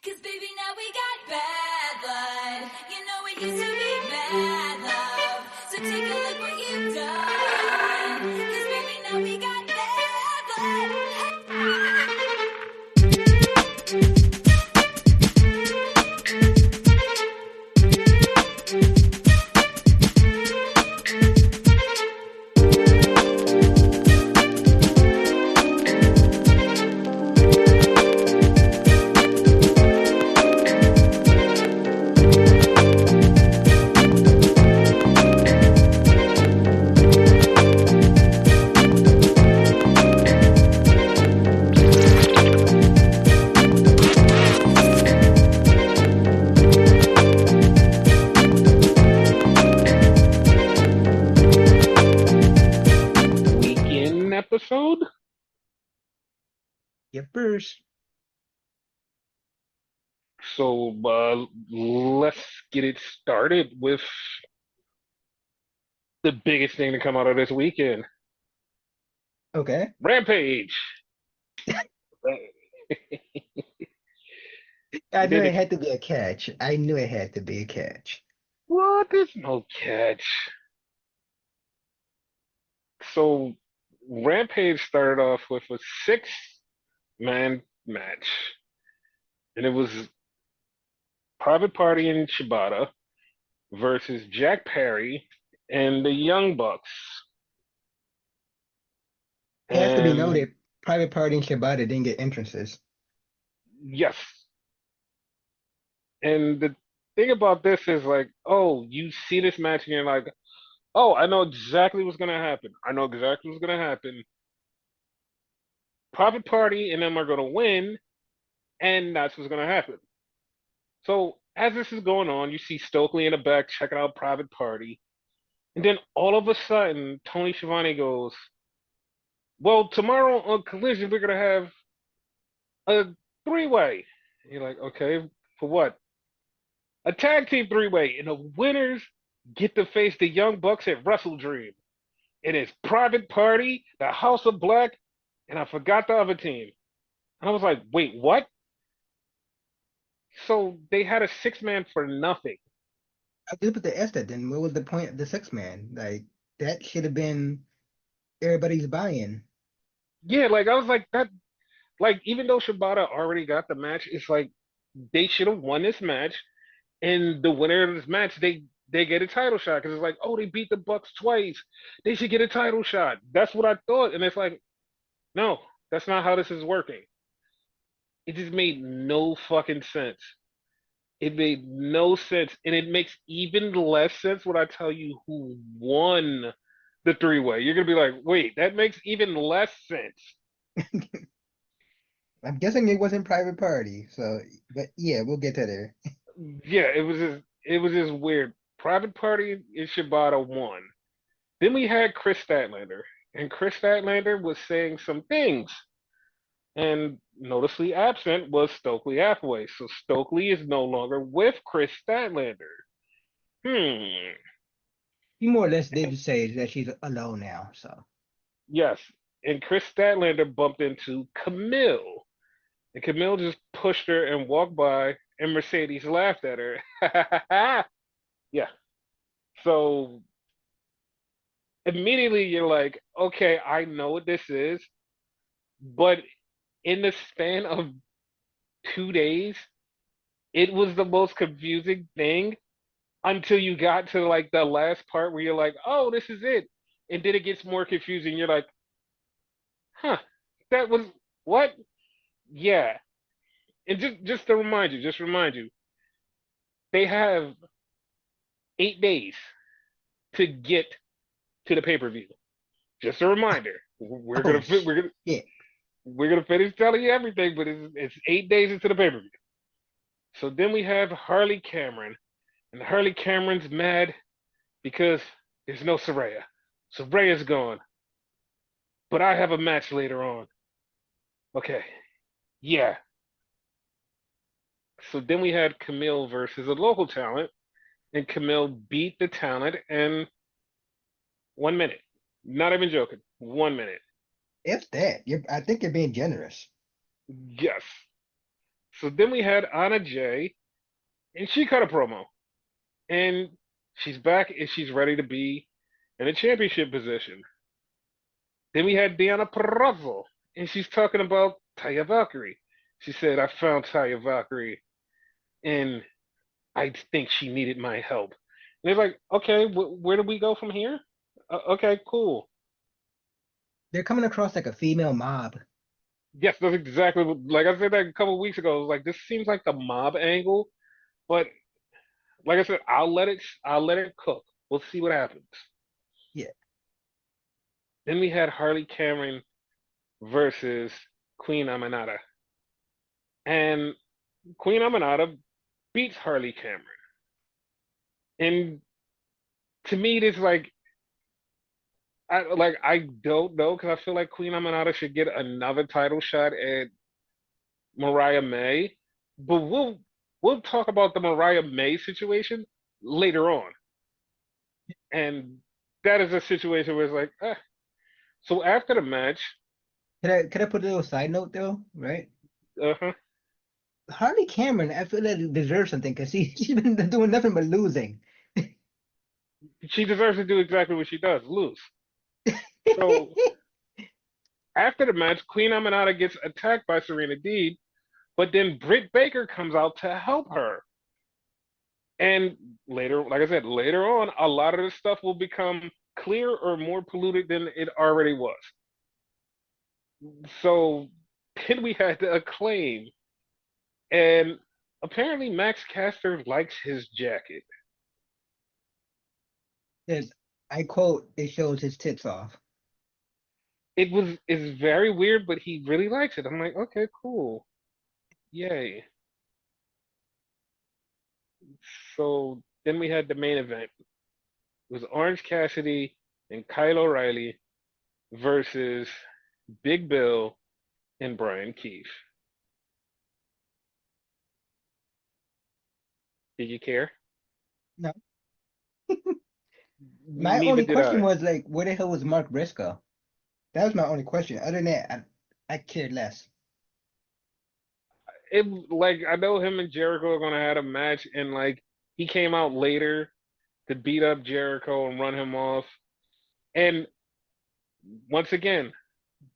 'Cause baby, now we got bad blood. You know it used to be bad love. So take a look what you've done. 'Cause baby, now we got bad blood. Weekend episode. Yippers. So let's get it started with the biggest thing to come out of this weekend. Okay. Rampage. I They knew did it it. had to be a catch. I knew it had to be a catch. What? There's no catch. So Rampage started off with a six-man match, and it was Private Party and Shibata versus Jack Perry and the Young Bucks. It has to be And noted, Private Party and Shibata didn't get entrances. yes, and the thing about this is like, oh, you see this match and you're like, oh, I know exactly what's gonna happen. I know exactly what's gonna happen. Private Party and them are gonna win, and that's what's gonna happen. So as this is going on, you see Stokely in the back checking out Private Party, and then all of a sudden, Tony Schiavone goes, "Well, tomorrow on Collision, we're gonna have a three-way." You're like, okay, for what? A tag team three-way, and the winners get to face the Young Bucks at Wrestle Dream. It is Private Party, the House of Black, and I forgot the other team. And I was like, wait, what? So they had a six-man for nothing. I did put the S that then. What was the point of the six man? Like that should have been everybody's buy-in. Yeah, like I was like that. Like even though Shibata already got the match, it's like they should have won this match, and the winner of this match, they get a title shot because it's like, oh, they beat the Bucks twice, they should get a title shot. That's what I thought, and it's like, no, that's not how this is working. It just made no fucking sense. It made no sense, and it makes even less sense when I tell you who won the three-way. You're gonna be like, wait, that makes even less sense. I'm guessing it wasn't Private Party. So, but yeah, we'll get to there. Yeah, it was just weird. Private Party and Shibata won. Then we had Chris Statlander, and Chris Statlander was saying some things, and noticeably absent was Stokely Hathaway. So Stokely is no longer with Chris Statlander. Hmm. He more or less did say that she's alone now. So Yes. And Chris Statlander bumped into Camille. And Camille just pushed her and walked by, and Mercedes laughed at her. Yeah. So immediately you're like, okay, I know what this is, but in the span of 2 days, it was the most confusing thing until you got to like the last part where you're like, oh, this is it. And then it gets more confusing. You're like, huh, that was what? Yeah. And just remind you, they have 8 days to get to the pay-per-view. Just a reminder. We're oh gonna fit. We're gonna shit. we're gonna finish telling you everything, but it's 8 days into the pay-per-view. So then we have Harley Cameron, and Harley Cameron's mad because there's no Saraya. Saraya's gone, but I have a match later on. Okay, yeah. So then we had Camille versus a local talent, and Camille beat the talent in 1 minute. Not even joking. 1 minute. If that, I think you're being generous. Yes. So then we had Anna Jay, and she cut a promo, and she's back and she's ready to be in a championship position. Then we had Deanna Purrazzo, and she's talking about Taya Valkyrie. She said, "I found Taya Valkyrie, and I think she needed my help." And they're like, "Okay, where do we go from here?" Okay, cool. They're coming across like a female mob. Yes, that's exactly like I said that a couple of weeks ago. I was like, this seems like the mob angle, but like I said, I'll let it cook. We'll see what happens. Yeah. Then we had Harley Cameron versus Queen Aminata, and Queen Aminata beats Harley Cameron. And to me, this I don't know because I feel like Queen Aminata should get another title shot at Mariah May, but we'll talk about the Mariah May situation later on. And that is a situation where it's like, So after the match, Could I put a little side note though, right? uh-huh, Harley Cameron, I feel like deserves something because she's been doing nothing but losing. she deserves to do exactly what she does, lose. So after the match, Queen Aminata gets attacked by Serena Deeb, but then Britt Baker comes out to help her. And later, like I said, later on, a lot of this stuff will become clear or more polluted than it already was. So then we had to acclaim, and apparently Max Caster likes his jacket. Says, I quote, it shows his tits off. It's very weird, but he really likes it. I'm like, okay, cool, yay. So then we had the main event. It was Orange Cassidy and Kyle O'Reilly versus Big Bill and Brian Keefe. Did you care? No. My Neither only did question I. was like, where the hell was Mark Briscoe? That was my only question. Other than that, I cared less. It like I know him and Jericho are gonna have a match, and like he came out later to beat up Jericho and run him off. And once again,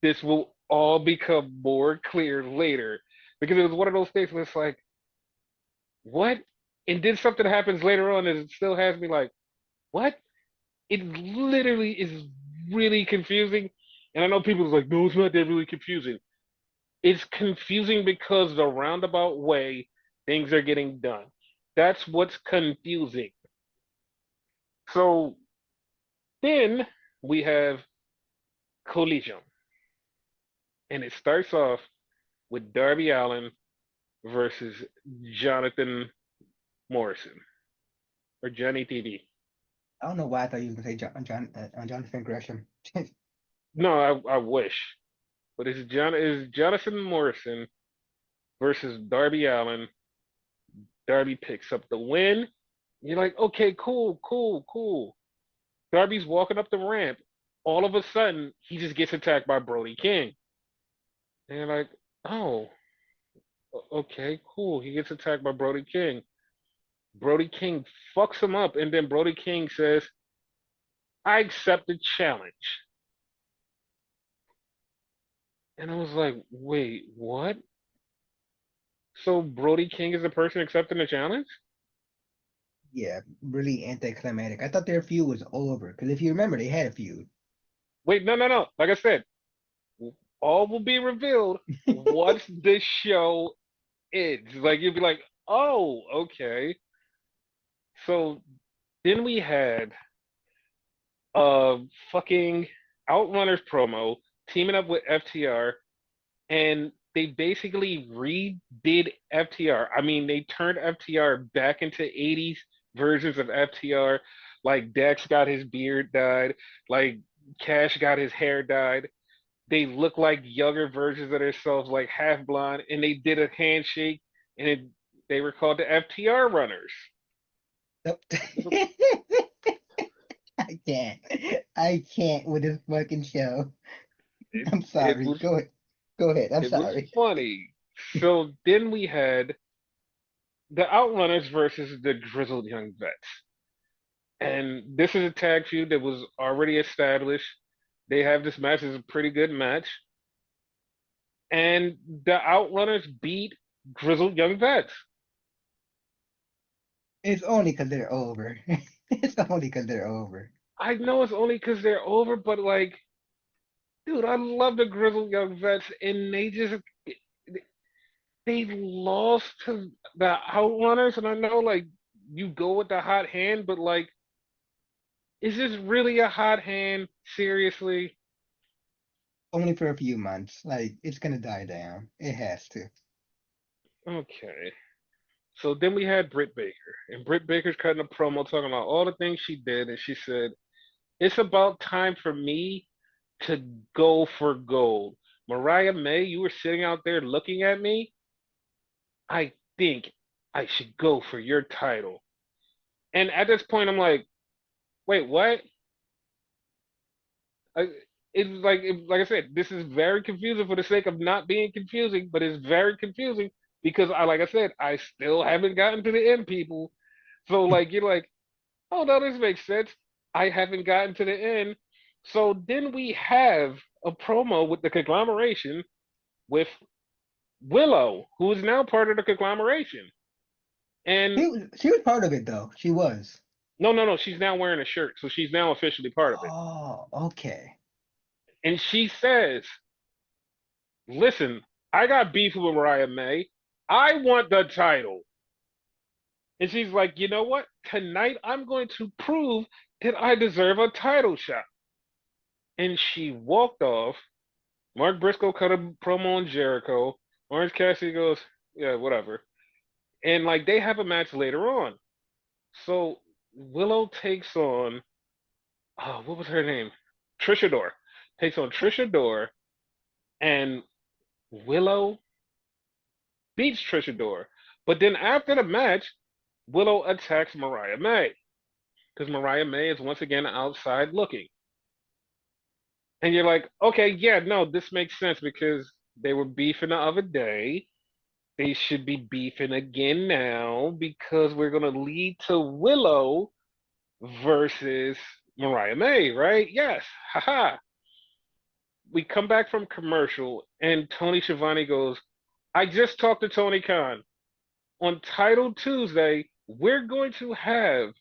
this will all become more clear later because it was one of those things where it's like, what? And then something happens later on and it still has me like, what? It literally is really confusing. And I know people are like, no, it's not that really confusing. It's confusing because the roundabout way things are getting done. That's what's confusing. So then we have Collision, and it starts off with Darby Allin versus Jonathan Morrison or Johnny TV. I don't know why I thought you were gonna say Jonathan Gresham. No, I wish, but it's Jonathan Morrison versus Darby Allin. Darby picks up the win. You're like, okay, cool, cool, cool. Darby's walking up the ramp. All of a sudden, he just gets attacked by Brody King. And you're like, oh, okay, cool. He gets attacked by Brody King. Brody King fucks him up, and then Brody King says, I accept the challenge. And I was like, wait, what? So Brody King is the person accepting the challenge? Yeah, really anticlimactic. I thought their feud was over because if you remember, they had a feud. Wait, no, no, no. Like I said, all will be revealed once this show ends. Like you'll be like, oh, okay. So then we had a fucking Outrunners promo teaming up with FTR, and they basically redid FTR. I mean, they turned FTR back into 80s versions of FTR. Like Dax got his beard dyed, like Cash got his hair dyed. They look like younger versions of themselves, like half blonde, and they did a handshake, and they were called the FTR Runners. Nope. I can't. I can't with this fucking show. It, I'm it sorry. was Go ahead. Go ahead. I'm it was sorry. funny. So then we had the Outrunners versus the Grizzled Young Vets. And this is a tag feud that was already established. They have this match as a pretty good match. And the Outrunners beat Grizzled Young Vets. It's only because they're over. It's only because they're over. I know it's only because they're over, but like, dude, I love the Grizzled Young Vets, and they lost to the Outrunners. And I know, like, you go with the hot hand, but like, is this really a hot hand? Seriously? Only for a few months. Like, it's gonna die down. It has to. Okay. So then we had Britt Baker, and Britt Baker's cutting a promo talking about all the things she did, and she said, "It's about time for me to go for gold. Mariah May, you were sitting out there looking at me. I think I should go for your title." And at this point, I'm like, "Wait, what?" I, like I said, this is very confusing for the sake of not being confusing, but it's very confusing because like I said, I still haven't gotten to the end, people. So like you're like, oh no, this makes sense. I haven't gotten to the end. So then we have a promo with the conglomeration with Willow, who is now part of the conglomeration. And She was part of it though. She was. no, no, no, she's now wearing a shirt, so she's now officially part of it. Oh, okay. And she says, "Listen, I got beef with Mariah May. I want the title." And she's like, "You know what? Tonight I'm going to prove that I deserve a title shot." And she walked off. Mark Briscoe cut a promo on Jericho. Orange Cassidy goes, "Yeah, whatever." And like they have a match later on. So Willow takes on, oh, what was her name? Trisha Dore. Takes on Trisha Dore, and Willow beats Trisha Dore. But then after the match, Willow attacks Mariah May because Mariah May is once again outside looking. And you're like, okay, yeah, no, this makes sense because they were beefing the other day. They should be beefing again now because we're going to lead to Willow versus Mariah May, right? Yes. Haha. We come back from commercial and Tony Schiavone goes, "I just talked to Tony Khan. On Title Tuesday, we're going to have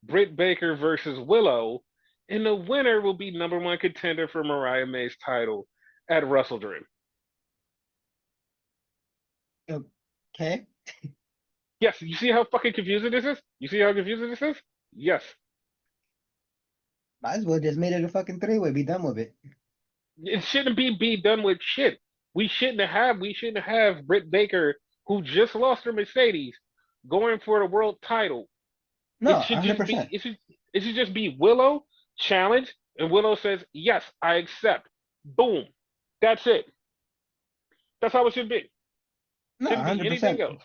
Britt Baker versus Willow, and the winner will be number one contender for Mariah May's title at Wrestle Dream." Okay. Yes, you see how fucking confusing this is? You see how confusing this is? Yes. Might as well just made it a fucking three-way. Be done with it. It shouldn't be done with shit. We shouldn't have Britt Baker, who just lost her Mercedes, going for the world title. No, It should just be 100%. it should just be Willow challenge, and Willow says, "Yes, I accept." Boom. That's it. That's how it should be. No, Shouldn't be anything 100%. else.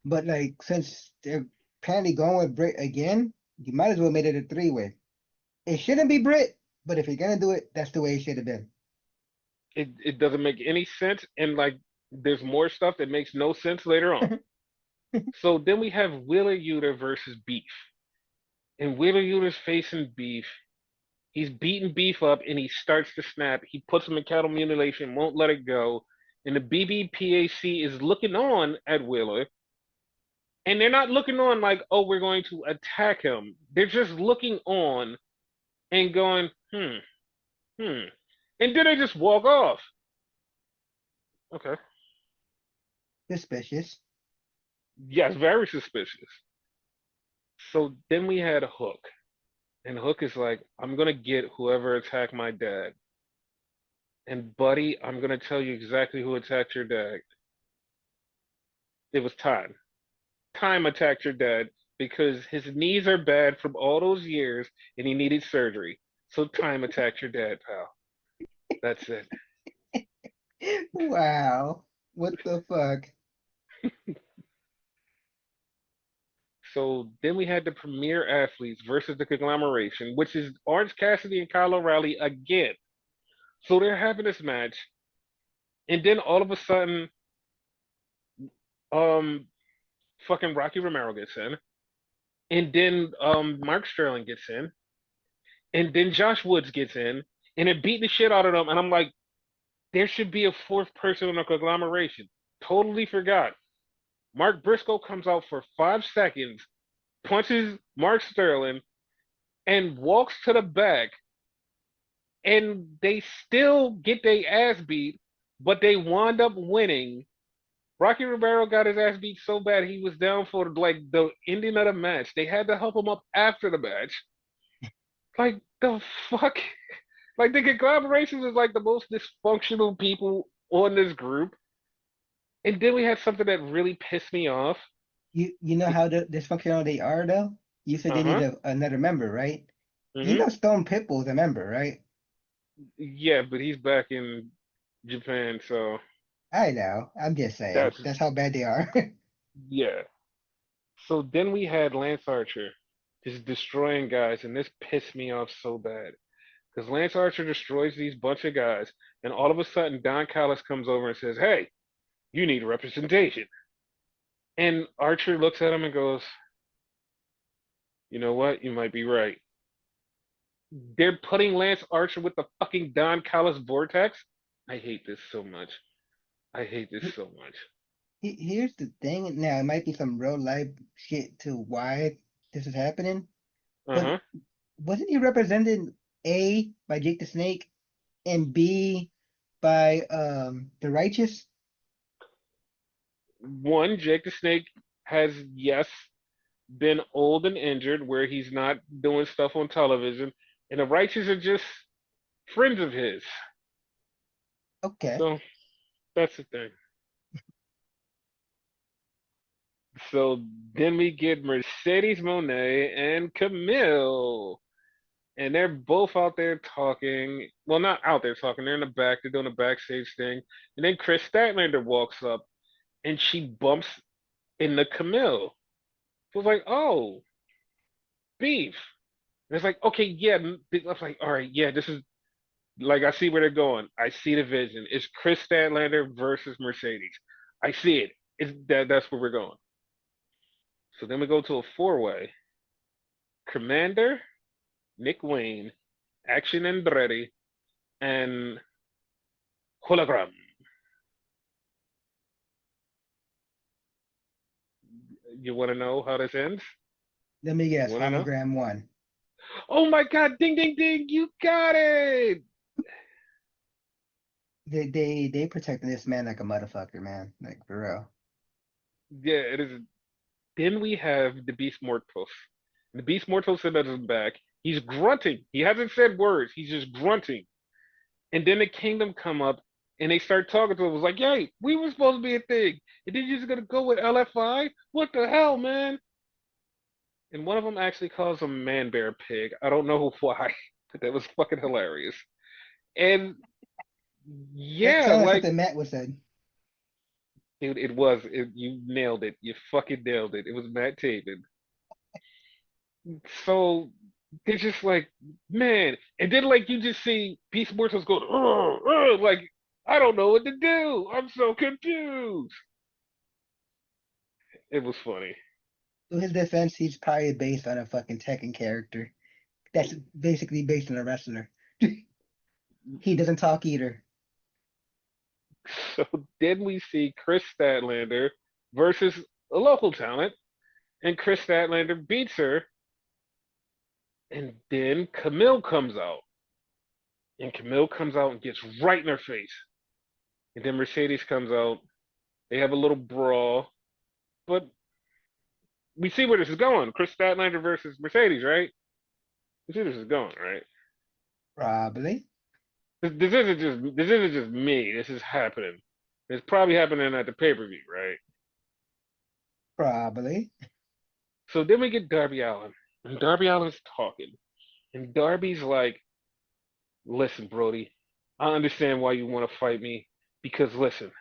But like, since they're apparently going with Brit again, you might as well made it a three-way. It shouldn't be Brit, but if you're gonna do it, that's the way it should have been. It doesn't make any sense, and like there's more stuff that makes no sense later on. So then we have Wheeler Yuta versus Beef. And Wheeler Yuta's facing Beef. He's beating Beef up and he starts to snap. He puts him in cattle mutilation, won't let it go. And the BBPAC is looking on at Wheeler. And they're not looking on like, oh, we're going to attack him. They're just looking on and going, hmm. And then they just walk off. Okay. Suspicious. Yes, very suspicious. So then we had Hook. And Hook is like, "I'm gonna get whoever attacked my dad. And buddy, I'm gonna tell you exactly who attacked your dad. It was Time. Time attacked your dad because his knees are bad from all those years and he needed surgery. So Time attacked your dad, pal. That's it." Wow. What the fuck? So then we had the premier athletes versus the conglomeration, which is Orange Cassidy and Kyle O'Reilly again. So they're having this match, and then all of a sudden, Um, fucking Rocky Romero gets in, and then Mark Sterling gets in, and then Josh Woods gets in, and it beat the shit out of them. And I'm like, there should be a fourth person in a conglomeration. Totally forgot. Mark Briscoe comes out for 5 seconds, punches Mark Sterling, and walks to the back, and they still get their ass beat, but they wind up winning. Rocky Romero got his ass beat so bad he was down for like the ending of the match. They had to help him up after the match. Like the fuck? Like the conglomeration is like the most dysfunctional people on this group. And then we had something that really pissed me off. You know how dysfunctional they are though? You said they need Uh-huh. another member, right? You Hmm. know Stone Pitbull's a member, right? Yeah, but he's back in Japan, so I know. I'm just saying. that's That's how bad they are. yeah. So then we had Lance Archer just destroying guys, and this pissed me off so bad. Because Lance Archer destroys these bunch of guys, and all of a sudden Don Callis comes over and says, "Hey, you need representation." And Archer looks at him and goes, "You know what? You might be right." They're putting Lance Archer with the fucking Don Callis vortex. I hate this so much. I hate this so much. Here's the thing. Now, it might be some real life shit to why this is happening, but Uh-huh. wasn't he represented A by Jake the Snake and B by the Righteous? One, Jake the Snake has, yes, been old and injured where he's not doing stuff on television, and the Righteous are just friends of his. Okay. So that's the thing. So then we get Mercedes Monet and Camille. And they're both out there talking. Well, not out there talking. They're in the back. They're doing a backstage thing. And then Chris Statlander walks up and she bumps into Camille. So it's like, oh, beef. And it's like, okay, yeah. I was like, all right, yeah, this is like, I see where they're going. I see the vision. It's Chris Statlander versus Mercedes. I see it. That's where we're going. So then we go to a four-way. Commander, Nick Wayne, Action Andretti, and Hologram. You want to know how this ends? Let me You guess. want to know? Hologram one. Oh my God! Ding, ding, ding! You got it! They protecting this man like a motherfucker, man. Like for real. Yeah, it is. Then we have the Beast Mortos. The Beast Mortos is back. He's grunting. He hasn't said words. He's just grunting. And then the Kingdom come up and they start talking to him. It was like, "Hey, we were supposed to be a thing, and then you're just gonna go with LFI? What the hell, man?" And one of them actually calls him Man Bear Pig. I don't know why, but that was fucking hilarious. And That yeah, sounds like like something Matt would said. it was. You nailed it. You fucking nailed it. It was Matt Taven. So they're just like, man. And then like you just see Beast Mortals going, like, I don't know what to do. I'm so confused. It was funny. To his defense, he's probably based on a fucking Tekken character. That's basically based on a wrestler. He doesn't talk either. So then we see Chris Statlander versus a local talent, and Chris Statlander beats her, and then Camille comes out. And Camille comes out and gets right in her face. And then Mercedes comes out. They have a little brawl. But we see where this is going. Chris Statlander versus Mercedes, right? We see where this is going, right? Probably. This isn't just me. This is happening. It's probably happening at the pay-per-view, right? Probably. So then we get Darby Allin. And Darby Allin's talking. And Darby's like, listen, Brody, I understand why you want to fight me. Because listen,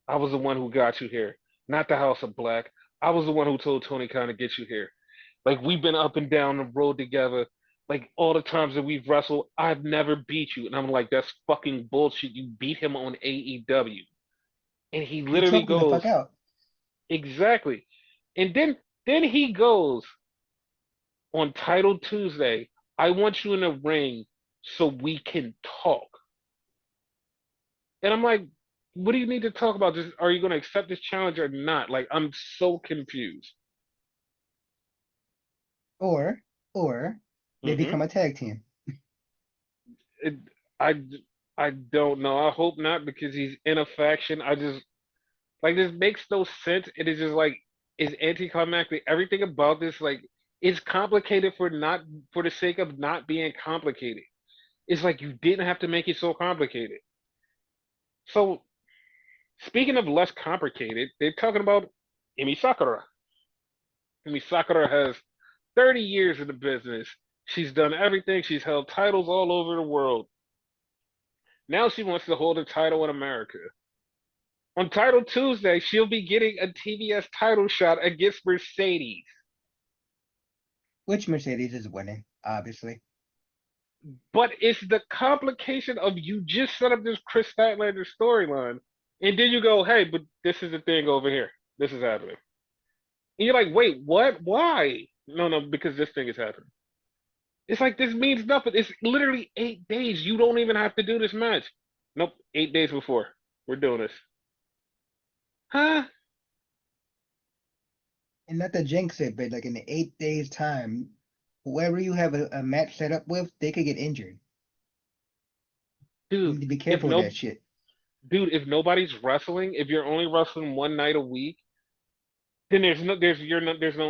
I was the one who got you here, not the House of Black. I was the one who told Tony Khan to get you here. Like we've been up and down the road together. Like all the times that we've wrestled, I've never beat you. And I'm like, that's fucking bullshit. You beat him on AEW. And he He literally choked him the goes, fuck out. exactly. And then he goes on Title Tuesday. I want you in the ring so we can talk. And I'm like, what do you need to talk about? Just are you going to accept this challenge or not? Like, I'm so confused. Or, or they Hmm become a tag team. It, I I don't know. I hope not because he's in a faction. I just like this makes no sense. It is just like is anticlimactic. Everything about this like is complicated for the sake of not being complicated. It's like you didn't have to make it so complicated. So speaking of less complicated, they're talking about Emi Sakura. Emi Sakura has 30 years in the business. She's done everything. She's held titles all over the world. Now she wants to hold a title in America. On Title Tuesday, she'll be getting a TBS title shot against Mercedes. Which Mercedes is winning, obviously. But it's the complication of you just set up this Chris Statlander storyline, and then you go, hey, but this is the thing over here. This is happening. And you're like, wait, what? Why? No, no, because this thing is happening. It's like this means nothing. It's literally 8 days. You don't even have to do this match. Nope, 8 days before. We're doing this. Huh? And not to jinx it, but like in the 8 days time, whoever you have a match set up with, they could get injured. You Dude, need to be if careful with that no shit. if nobody's wrestling, if you're only wrestling one night a week, then there's no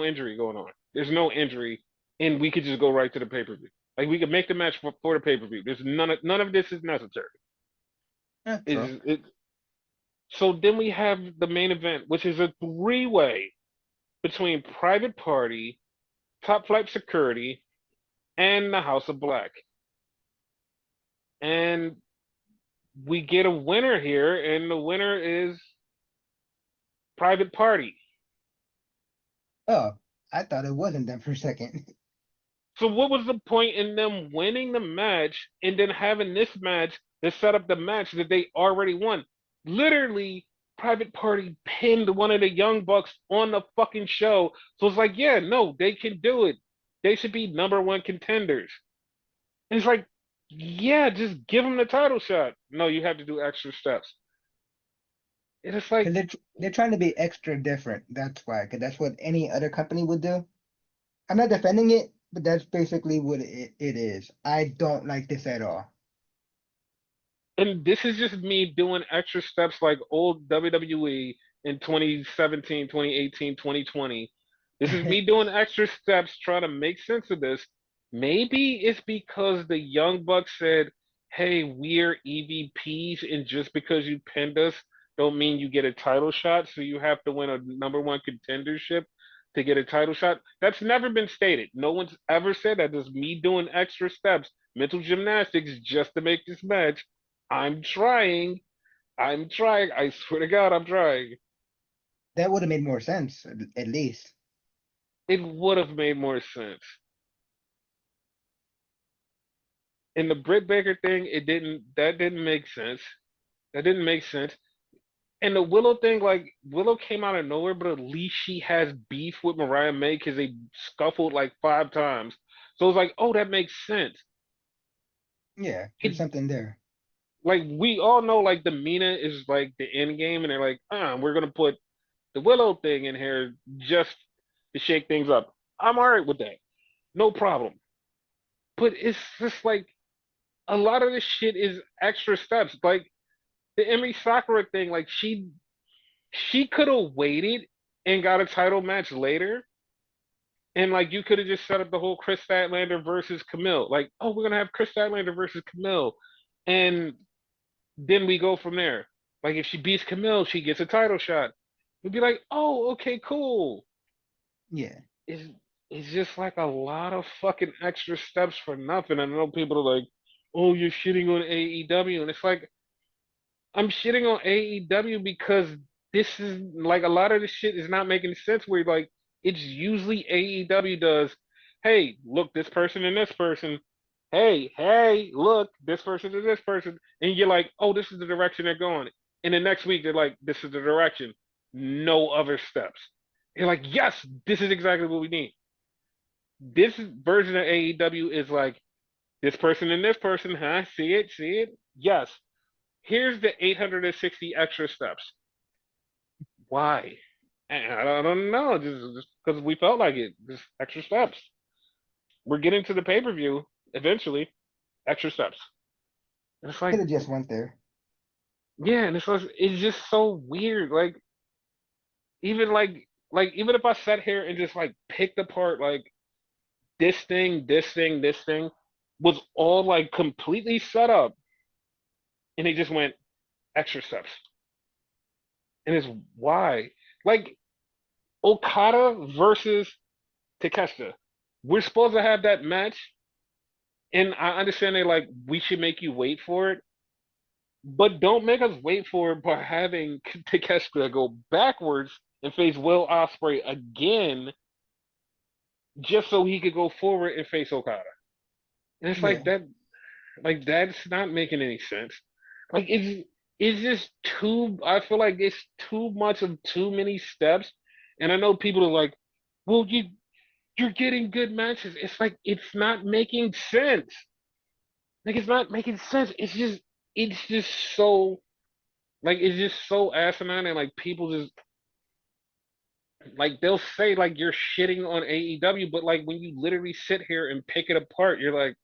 injury going on. There's no injury, and we could just go right to the pay per view. Like we could make the match for the pay per view. There's none of this is necessary. True. Is it? So then we have the main event, which is a three-way between Private Party, Top Flight Security, and the House of Black. And we get a winner here, and the winner is Private Party. Oh, I thought it wasn't them for a second. So what was the point in them winning the match and then having this match to set up the match that they already won? Literally, Private Party pinned one of the Young Bucks on the fucking show. So it's like, yeah, no, they can do it. They should be number one contenders. And it's like, yeah, just give them the title shot. No, you have to do extra steps. And it's Because like, they're trying to be extra different. That's why. Because that's what any other company would do. I'm not defending it, but that's basically what it is. I don't like this at all. and this is just me doing extra steps like old WWE in 2017, 2018, 2020. This is me doing extra steps trying to make sense of this. Maybe it's because the Young Bucks said, hey, we're EVPs, and just because you pinned us don't mean you get a title shot, so you have to win a number one contendership to get a title shot. That's never been stated. No one's ever said that. It's me doing extra steps, mental gymnastics just to make this match. I'm trying. I'm trying. I swear to God, I'm trying. That would have made more sense, at least. It would have made more sense. In the Britt Baker thing, it didn't. That didn't make sense. That didn't make sense. And the Willow thing, like Willow came out of nowhere, but at least she has beef with Mariah May because they scuffled like 5 times. So it's like, oh, that makes sense. Yeah, there's It something there. like we all know like the Mina is like the end game, and they're like, we're gonna put the Willow thing in here just to shake things up. I'm all right with that. No problem. But it's just like a lot of this shit is extra steps. Like the Emi Sakura thing, like she could have waited and got a title match later. And like you could have just set up the whole Chris Statlander versus Camille. Like, oh, we're gonna have Chris Statlander versus Camille. And then we go from there. Like if she beats Camille, she gets a title shot. We'd be like, oh, okay, cool. Yeah. It's it's just like a lot of fucking extra steps for nothing. I know people are like, oh, you're shitting on AEW, and it's like I'm shitting on AEW because this is like a lot of this shit is not making sense. Where like it's usually AEW does, hey, look, this person and this person. Hey, look, this person and this person, and you're like, oh, this is the direction they're going. And the next week they're like, this is the direction. no other steps. You're like, yes, this is exactly what we need. This version of AEW is like this person and this person, huh? See it, see it. Yes. Here's the 860 extra steps. Why? I don't know. Just because we felt like it. Just extra steps. We're getting to the pay per view eventually. Extra steps. And it's Could like, have just went there. yeah, and it's just so weird. Even like even if I sat here and just like picked apart like this thing was all like completely set up, and they just went extra steps. And it's why like Okada versus Takeshita. We're supposed to have that match, and I understand they like we should make you wait for it, but don't make us wait for it by having Takeshita go backwards and face Will Ospreay again just so he could go forward and face Okada. And it's Yeah. like that's not making any sense. Like it's just too. I feel like it's too much of too many steps. And I know people are like, well, you're getting good matches. It's like it's not making sense. Like it's not making sense. It's just so like it's just so asinine and like people just like they'll say like you're shitting on AEW, but like when you literally sit here and pick it apart, you're like,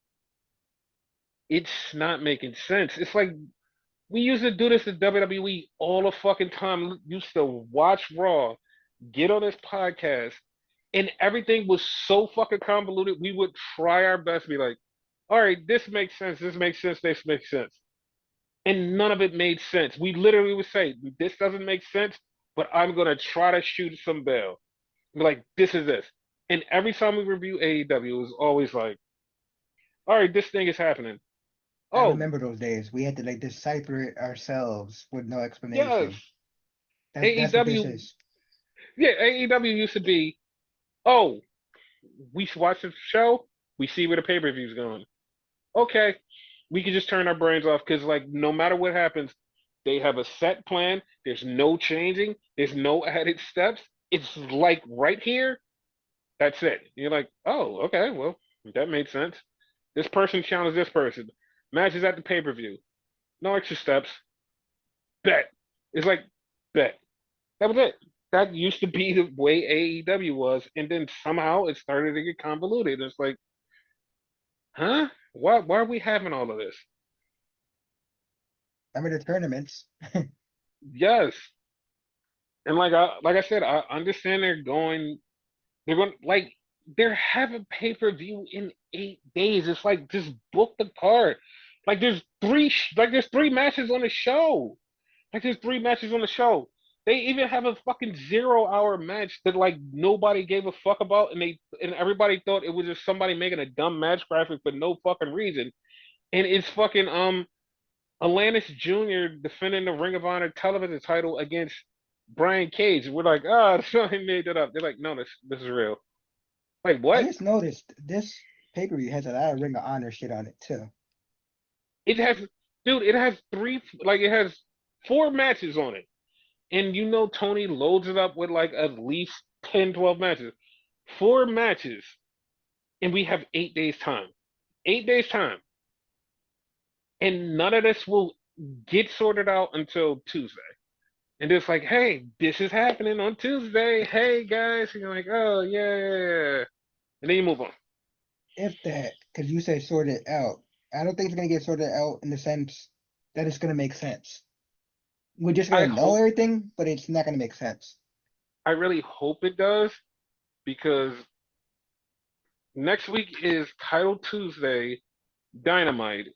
it's not making sense. It's like we used to do this in WWE all the fucking time. Used to watch Raw, get on this podcast, and everything was so fucking convoluted. We would try our best to be like, all right, this makes sense, this makes sense, this makes sense. And none of it made sense. We literally would say, this doesn't make sense, but I'm gonna try to shoot some bail. Be like, this is this. And every time we review AEW, it was always like, all right, this thing is happening. I Oh, remember those days. We had to like decipher it ourselves with no yes. explanation. That's what this AEW, is. yeah, AEW used to be, oh, we watch the show, we see where the pay per view's going. Okay, we can just turn our brains off because, like, no matter what happens, they have a set plan. There's no changing, there's no added steps. It's like right here, that's it. You're like, oh, okay, well, that made sense. This person challenged this person. Matches at the pay per view. No extra steps. Bet. It's like, bet. That was it. That used to be the way AEW was, and then somehow it started to get convoluted. It's like, huh? Why are we having all of this? Remember the tournaments? Yes. And like I said, I understand they're going like they're having pay-per-view in 8 days. It's like just book the card. There's three matches on the show. Like there's three matches on the show. They even have a fucking 0 hour match that like nobody gave a fuck about, and everybody thought it was just somebody making a dumb match graphic for no fucking reason. And it's fucking Atlantis Jr. defending the Ring of Honor television title against Brian Cage. We're like, oh, somebody made that up. They're like, no, this is real. Like I what? just noticed this pay-per-view has a lot of Ring of Honor shit on it too. It has, dude. It has it has four matches on it. And you know Tony loads it up with like at least 10, 12 matches. Four matches, and we have 8 days time. 8 days time. And none of this will get sorted out until Tuesday. And it's like, hey, this is happening on Tuesday. Hey guys. And you're like, oh yeah. And then you move on. If that, because you said sort it out. I don't think it's gonna get sorted out in the sense that it's gonna make sense. We're just I gonna know hope everything, but it's not gonna make sense. I really hope it does because next week is Title Tuesday Dynamite,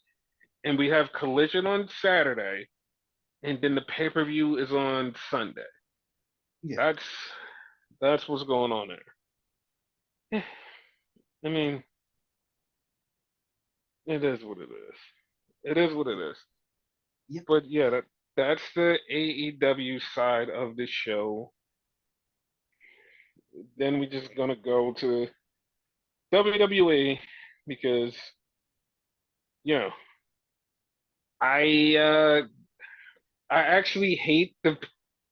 and we have Collision on Saturday, and then the pay-per-view is on Sunday. Yeah. That's that's what's going on there. I mean, it is what it is. It is what it is. Yep. But yeah, that's the AEW side of the show. Then we just gonna go to WWE because you know I I actually hate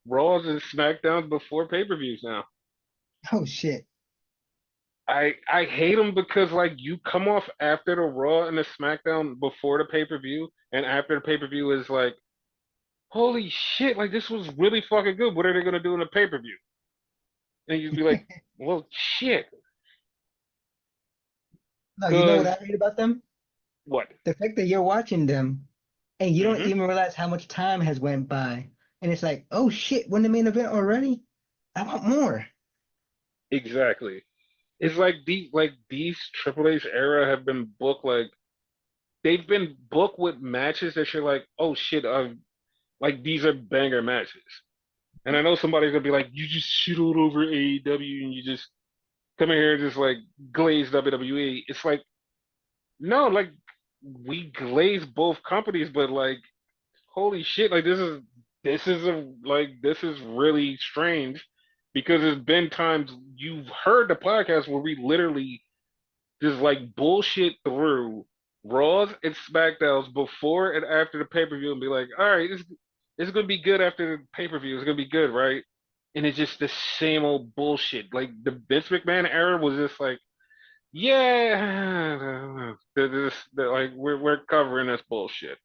Raws and SmackDowns before pay-per-views now. Oh shit. I hate them because like you come off after the Raw and the SmackDown before the pay-per-view, and after the pay-per-view is like, holy shit, like this was really fucking good. What are they gonna do in the pay-per-view? And you'd be like, well, shit. No, you know what Cause I hate about them? what? The fact that you're watching them and you don't Hmm. even realize how much time has went by. And it's like, oh shit, we're in the main event already? I want more. Exactly. It's like these Triple H era have been booked like they've been booked with matches that you're like, oh shit, like these are banger matches. And I know somebody's gonna be like, you just shit all over AEW and you just come in here and just like glaze WWE. It's like, no, like we glaze both companies, but like, holy shit, like this is really strange because there's been times you've heard the podcast where we literally just like bullshit through Raws and SmackDowns before and after the pay per view and be like, all right, it's gonna be good after the pay per view. It's gonna be good, right? And it's just the same old bullshit. Like the Vince McMahon era was just like, yeah, like we're covering this bullshit.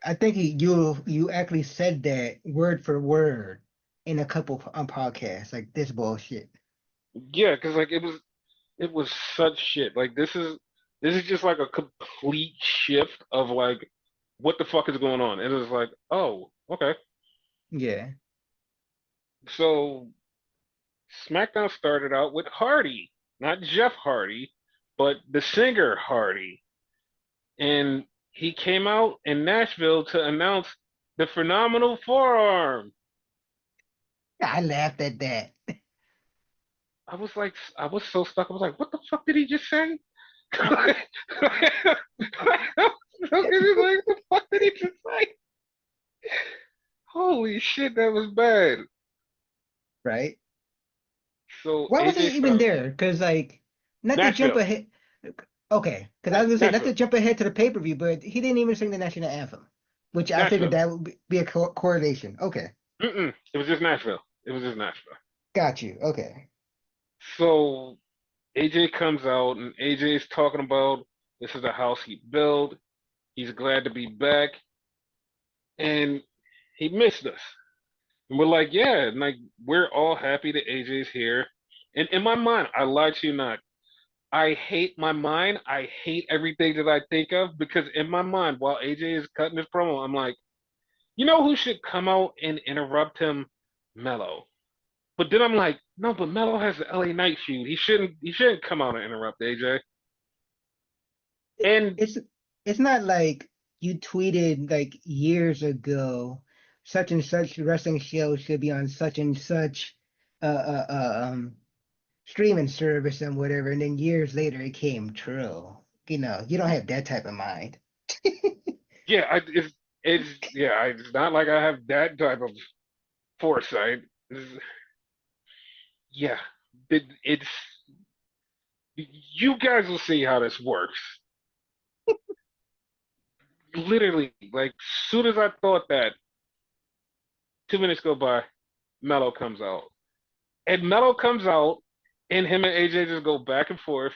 I think you actually said that word for word in a couple podcasts, like this bullshit. Yeah, because like it was such shit. Like this is just like a complete shift of like what the fuck is going on. And it was like, oh, okay. Yeah. So SmackDown started out with Hardy, not Jeff Hardy, but the singer Hardy. And he came out in Nashville to announce the phenomenal forearm. I laughed at that. I was like, I was so stuck. I was like, what the fuck did he just say? So confused, like, what the fuck did he just say? Holy shit, that was bad. Right? So Why was AJ he even started there? Because like, not to jump Nashville, ahead. Okay, because I was gonna say not to Nashville, jump ahead to the pay-per-view, but he didn't even sing the national anthem, which I figured Nashville. that would be a correlation. Okay, Mm-mm. It was just Nashville. It was just Nashville. got you. Okay. So AJ comes out and AJ is talking about this is a house he built. He's glad to be back, and he missed us. And we're like, yeah, and like we're all happy that AJ's here. And in my mind, I lie to you not. I hate my mind. I hate everything that I think of because in my mind, while AJ is cutting his promo, I'm like, you know who should come out and interrupt him? Mello. But then I'm like, no, but Mello has the LA Knight feud. He shouldn't come out and interrupt AJ. It, And it's it's not like you tweeted like years ago, such and such wrestling show should be on such and such streaming service and whatever, and then years later it came true. You don't have that type of mind. yeah, it's yeah, it's not like I have that type of foresight. Yeah, it's you guys will see how this works. Literally, like soon as I thought that, 2 minutes go by, Mello comes out. And Mello comes out, and him and AJ just go back and forth.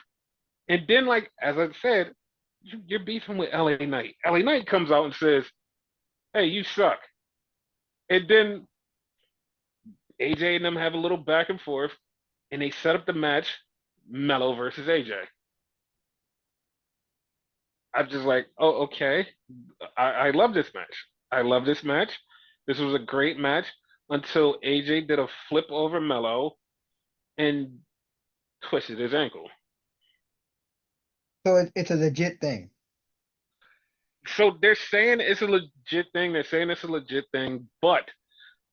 And then, like, as I said, you're beefing with LA Knight. LA Knight comes out and says, hey, you suck. And then AJ and them have a little back and forth, and they set up the match, Mello versus AJ. I'm just like, oh, okay. I love this match. I love this match. This was a great match until AJ did a flip over Mello and twisted his ankle. So it's a legit thing. So they're saying it's a legit thing. They're saying it's a legit thing, but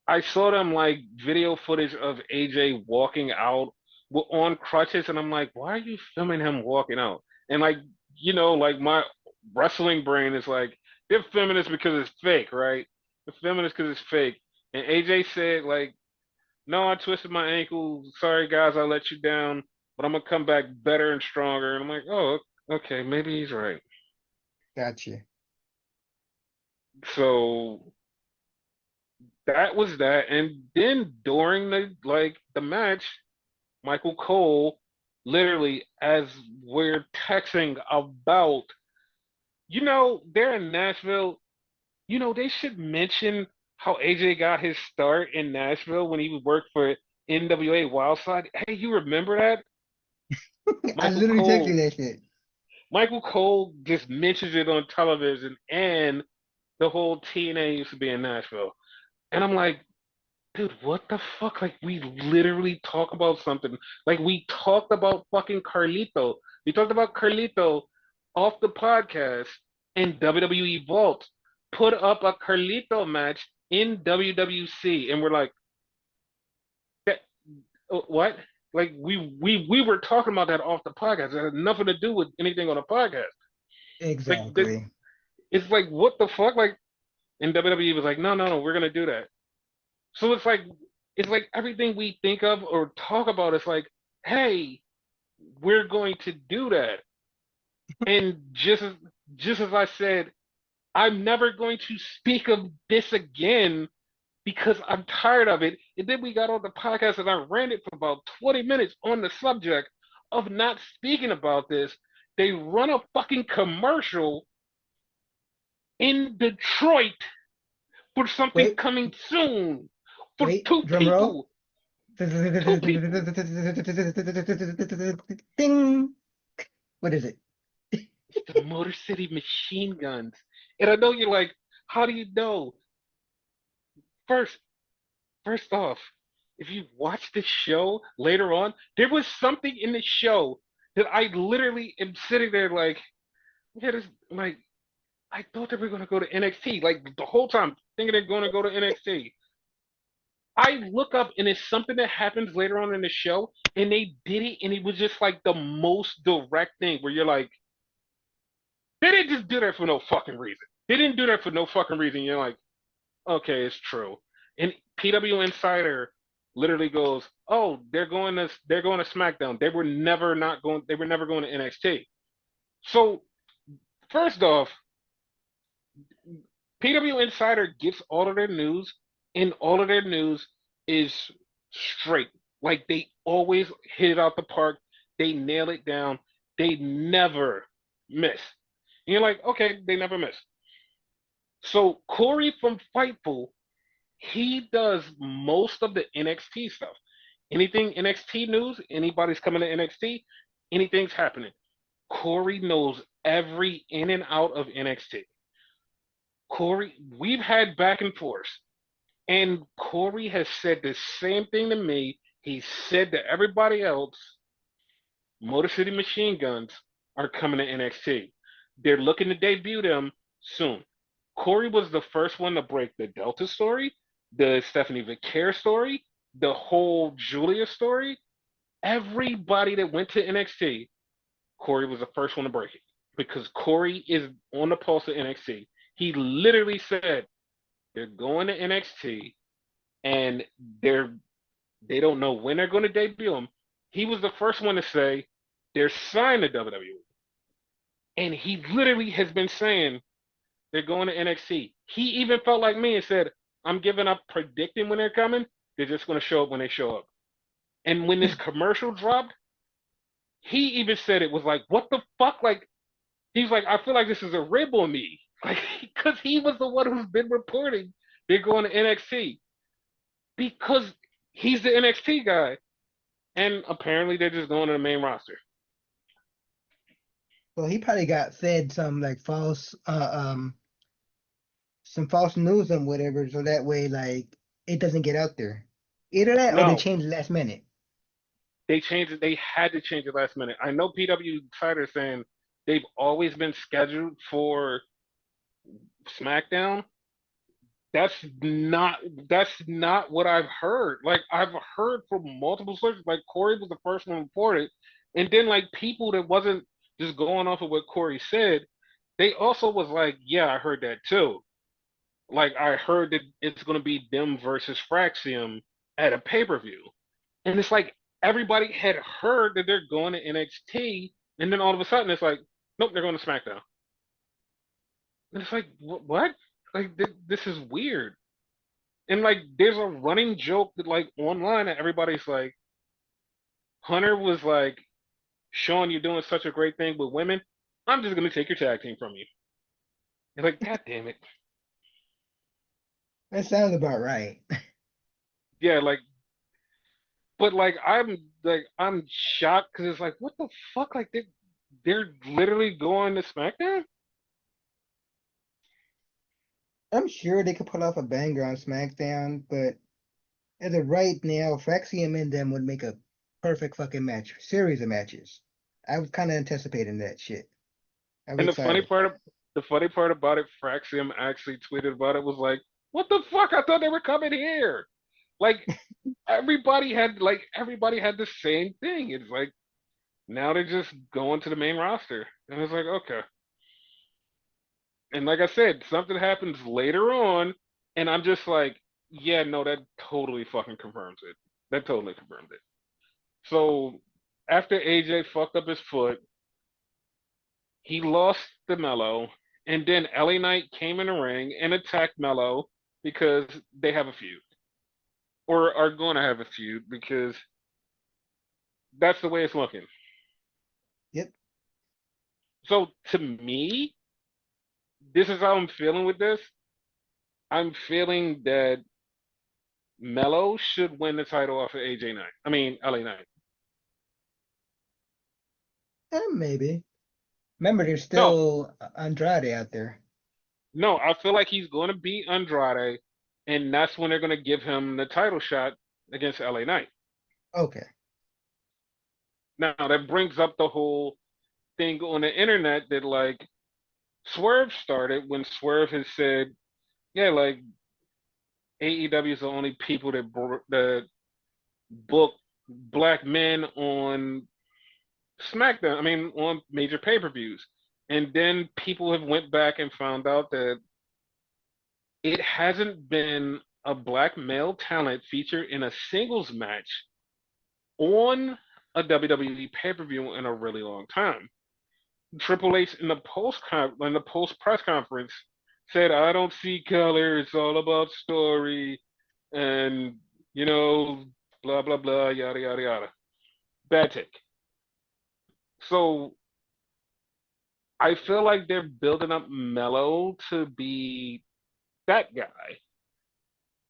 I saw them like video footage of AJ walking out on crutches, and I'm like, why are you filming him walking out? And like, like my wrestling brain is like, they're filming this because it's fake, right? They're filming this because it's fake. And AJ said like, no, I twisted my ankle. Sorry guys, I let you down, but I'm gonna come back better and stronger. And I'm like, oh, okay, maybe he's right. Gotcha. So that was that. And then during the match, Michael Cole, literally, as we're texting about, they're in Nashville. They should mention how AJ got his start in Nashville when he worked for NWA Wildside. Hey, you remember that? I Michael literally texted you Cole, that shit. Michael Cole just mentions it on television, and the whole TNA used to be in Nashville. And I'm like, dude, what the fuck? Like, we literally talk about something. Like, we talked about fucking Carlito. We talked about Carlito off the podcast, and WWE Vault put up a Carlito match in WWC, and we're like, that, what? Like, we were talking about that off the podcast. It had nothing to do with anything on the podcast. Like, Exactly. it's like, what the fuck? Like, and WWE was like, no, no, no, we're gonna do that. So it's like everything we think of or talk about is like, hey, we're going to do that. And just as I said, I'm never going to speak of this again because I'm tired of it. And then we got on the podcast and I ran it for about 20 minutes on the subject of not speaking about this. They run a fucking commercial in Detroit for something Wait, coming soon for wait, two drum roll. people. Two people. Ding. What is it? It's the Motor City Machine Guns. And I know you're like, how do you know? First, first off, if you watch the show later on, there was something in the show that I literally am sitting there like, yeah, this like I thought they were gonna go to NXT. Like the whole time thinking they're gonna go to NXT. I look up and it's something that happens later on in the show, and they did it, and it was just like the most direct thing where you're like, they didn't just do that for no fucking reason. They didn't do that for no fucking reason. You're like, okay, it's true. And PW Insider literally goes, "Oh, they're going to SmackDown. They were never not going. They were never going to NXT." So first off, PW Insider gets all of their news, and all of their news is straight. Like they always hit it out the park. They nail it down. They never miss. And you're like, okay, they never miss. So Corey from Fightful, he does most of the NXT stuff. Anything NXT news, anybody's coming to NXT, anything's happening. Corey knows every in and out of NXT. Corey, we've had back and forth, and Corey has said the same thing to me. He said to everybody else, Motor City Machine Guns are coming to NXT. They're looking to debut them soon. Corey was the first one to break the Delta story, the Stephanie Vicaire story, the whole Julia story. Everybody that went to NXT, Corey was the first one to break it because Corey is on the pulse of NXT. He literally said they're going to NXT and they're they don't know when they're going to debut them. He was the first one to say they're signed to WWE, and he literally has been saying they're going to NXT. He even felt like me and said, I'm giving up predicting when they're coming. They're just going to show up when they show up. And when this commercial dropped, he even said it was like, what the fuck? Like, he's like, I feel like this is a rib on me. Like, because he was the one who's been reporting they're going to NXT because he's the NXT guy. And apparently they're just going to the main roster. Well, he probably got fed some like false some false news and whatever, so that way like it doesn't get out there. Either that or they No, change last minute. they changed it. They had to change it last minute. I know PW Insider saying they've always been scheduled for SmackDown. That's not that's not what I've heard. Like I've heard from multiple sources. Like Corey was the first one reported, and then like people that wasn't just going off of what Corey said, they also was like, yeah, I heard that too. Like I heard that it's gonna be them versus Fraxium at a pay-per-view. And it's like everybody had heard that they're going to NXT, and then all of a sudden it's like, nope, they're going to SmackDown. And it's like, what? Like this is weird. And like, there's a running joke that like online that everybody's like, Hunter was like, Sean, you're doing such a great thing with women. I'm just gonna take your tag team from you. It's like, God damn it. That sounds about right. Yeah, like, but I'm shocked because it's like, what the fuck? Like they're literally going to SmackDown. I'm sure they could pull off a banger on SmackDown, but as of right now, Faxium and them would make a perfect fucking match, series of matches. I was kind of anticipating that shit. I was And excited. the funny part about it, Fraxium actually tweeted about it was like, what the fuck? I thought they were coming here. Like everybody had the same thing. It's like now they're just going to the main roster, and it's like okay. And like I said, something happens later on, and I'm just like, yeah, no, that totally fucking confirms it. That totally confirmed it. So after AJ fucked up his foot, he lost to Mello, and then LA Knight came in the ring and attacked Mello because they have a feud, or are going to have a feud because that's the way it's looking. Yep. So to me, this is how I'm feeling with this. I'm feeling that Mello should win the title off of AJ Knight. I mean, LA Knight. Maybe. Remember, there's No, still Andrade out there. no, I feel like he's going to beat Andrade, and that's when they're going to give him the title shot against LA Knight. Okay. Now, that brings up the whole thing on the internet that like Swerve started when Swerve has said, yeah, like AEW is the only people that book black men on SmackDown. I mean, on major pay-per-views. And then people have went back and found out that it hasn't been a black male talent featured in a singles match on a WWE pay-per-view in a really long time. Triple H in the post press conference said, "I don't see color. It's all about story, and you know, blah blah blah, yada yada yada." Bad take. So I feel like they're building up Mello to be that guy,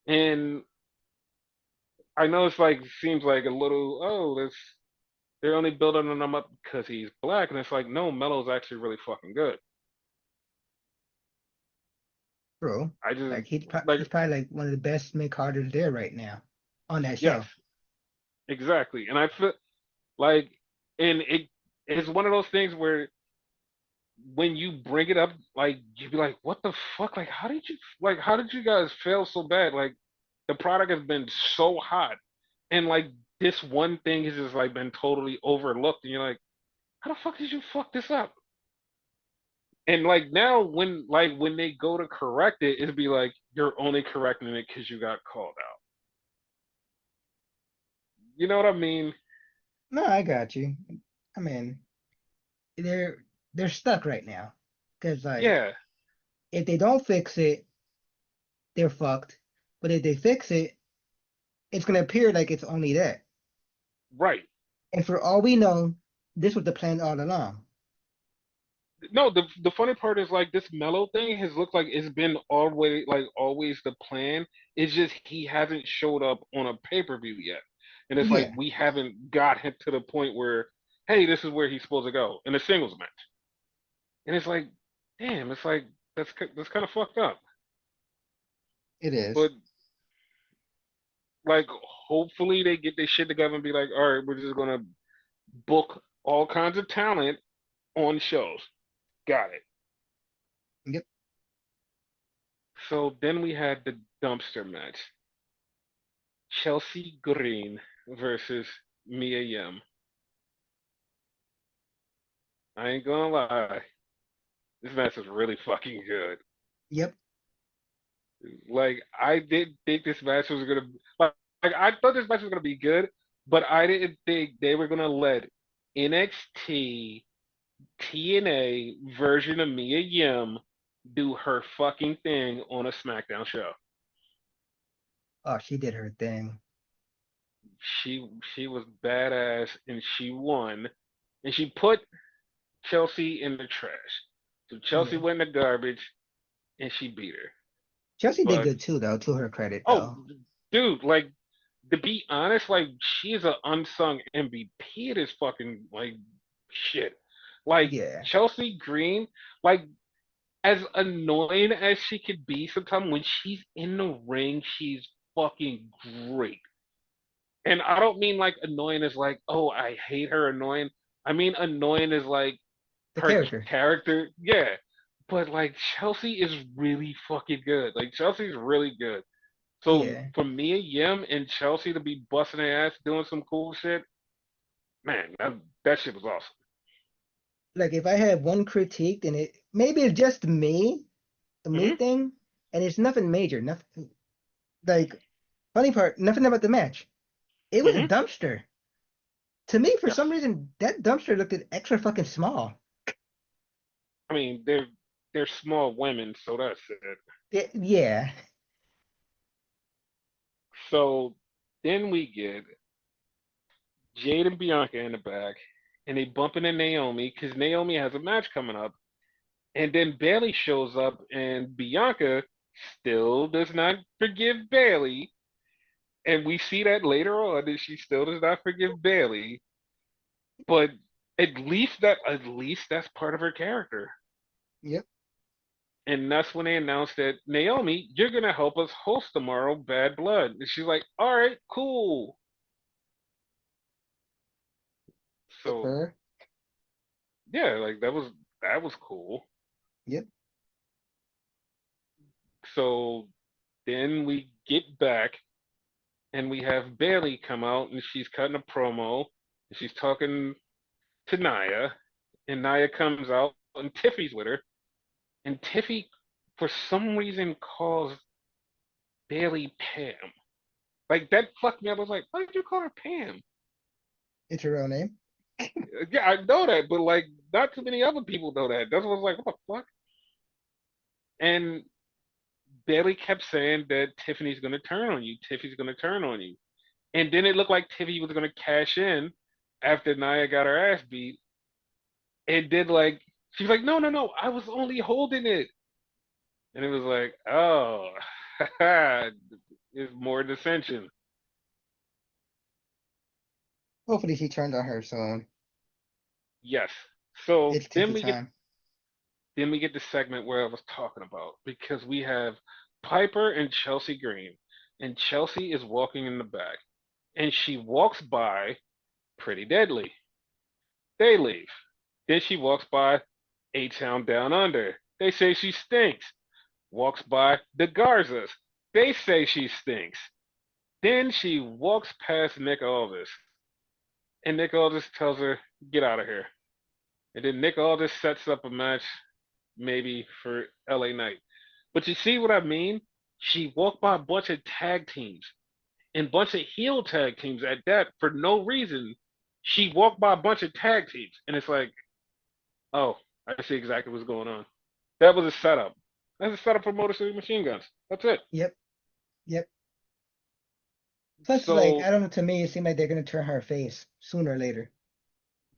and I know it's like seems like a little this they're only building him up because he's black, and it's like no, Mello's actually really fucking good. True. I just Like like he's probably like one of the best mid carders there right now on that yes, show. exactly, and I feel like, and it's one of those things where when you bring it up, like you be like, "What the fuck? How did you guys fail so bad? Like the product has been so hot, and like this one thing has just like been totally overlooked, and you're like, how the fuck did you fuck this up?" And like now, when they go to correct it, it'd be like you're only correcting it because you got called out. You know what I mean? No, I got you. I mean, they're they're stuck right now because like Yeah, if they don't fix it, they're fucked. But if they fix it, it's gonna appear like it's only that. right. And for all we know, this was the plan all along. No, the funny part is like this mellow thing has looked like it's been always the plan. It's just he hasn't showed up on a pay-per-view yet. And it's like Yeah, we haven't got him to the point where, hey, this is where he's supposed to go in a singles match. And it's like, damn, it's like that's kind of fucked up. it is. But like hopefully they get their shit together and be like, all right, we're just gonna book all kinds of talent on shows. Got it. Yep. So then we had the dumpster match. Chelsea Green versus Mia Yim. I ain't gonna lie, this match was really fucking good. Yep. Like I did think this match was gonna like I thought this match was gonna be good, but I didn't think they were gonna let NXT TNA version of Mia Yim do her fucking thing on a SmackDown show. Oh, she did her thing. She was badass and she won, and she put Chelsea in the trash. So Chelsea Yeah. went in the garbage and she beat her. Chelsea did But good too, though, to her credit, oh, though. dude, like to be honest, like she's an unsung MVP of this fucking like shit. Like Yeah. Chelsea Green, like as annoying as she could be sometimes when she's in the ring, she's fucking great. And I don't mean like annoying as like, oh, I hate her annoying. I mean annoying as like The her character. character, yeah. But like Chelsea is really fucking good. Like Chelsea's really good. So Yeah. for Mia Yim and Chelsea to be busting their ass doing some cool shit, man, that shit was awesome. Like if I had one critique, and it maybe it's just me, a me Hmm. thing, and it's nothing major. Nothing like funny part, nothing about the match. It was a Hmm. dumpster. To me, for Yes. some reason, that dumpster looked extra fucking small. I mean, they're small women, so that's it. Yeah. So then we get Jade and Bianca in the back, and they bump into Naomi because Naomi has a match coming up. And then Bailey shows up, and Bianca still does not forgive Bailey. And we see that later on that she still does not forgive Bailey. But at least that's part of her character. Yep. And that's when they announced that Naomi, you're gonna help us host tomorrow, Bad Blood. And she's like, all right, cool. Good for So her. yeah, like that was cool. Yep. So then we get back and we have Bailey come out and she's cutting a promo and she's talking to Nia and Nia comes out and Tiffy's with her and Tiffy for some reason calls Bailey Pam. Like that fucked me up. I was like, why did you call her Pam? It's her real name. Yeah, I know that, but like not too many other people know that. That's what I was like, what the fuck? And Bailey kept saying that Tiffany's gonna turn on you. Tiffany's gonna turn on you. And then it looked like Tiffany was gonna cash in after Nia got her ass beat. And then like she's like, no, no, no, I was only holding it. And it was like, oh, it's more dissension. Hopefully she turned on her soon. Yes. So It's Tiffy time. then we get the segment where I was talking about because we have Piper and Chelsea Green, and Chelsea is walking in the back, and she walks by Pretty Deadly. They leave. Then she walks by A Town Down Under. They say she stinks. Walks by the Garzas. They say she stinks. Then she walks past Nick Aldis, and Nick Aldis tells her, "Get out of here." And then Nick Aldis sets up a match, maybe for LA Knight. But you see what I mean? She walked by a bunch of tag teams and bunch of heel tag teams at that for no reason. She walked by a bunch of tag teams, and it's like, oh, I see exactly what's going on. That was a setup. That's a setup for Motor City Machine Guns. That's it. Yep. Yep. Plus, like, So I don't know, to me, it seemed like they're gonna turn her face sooner or later.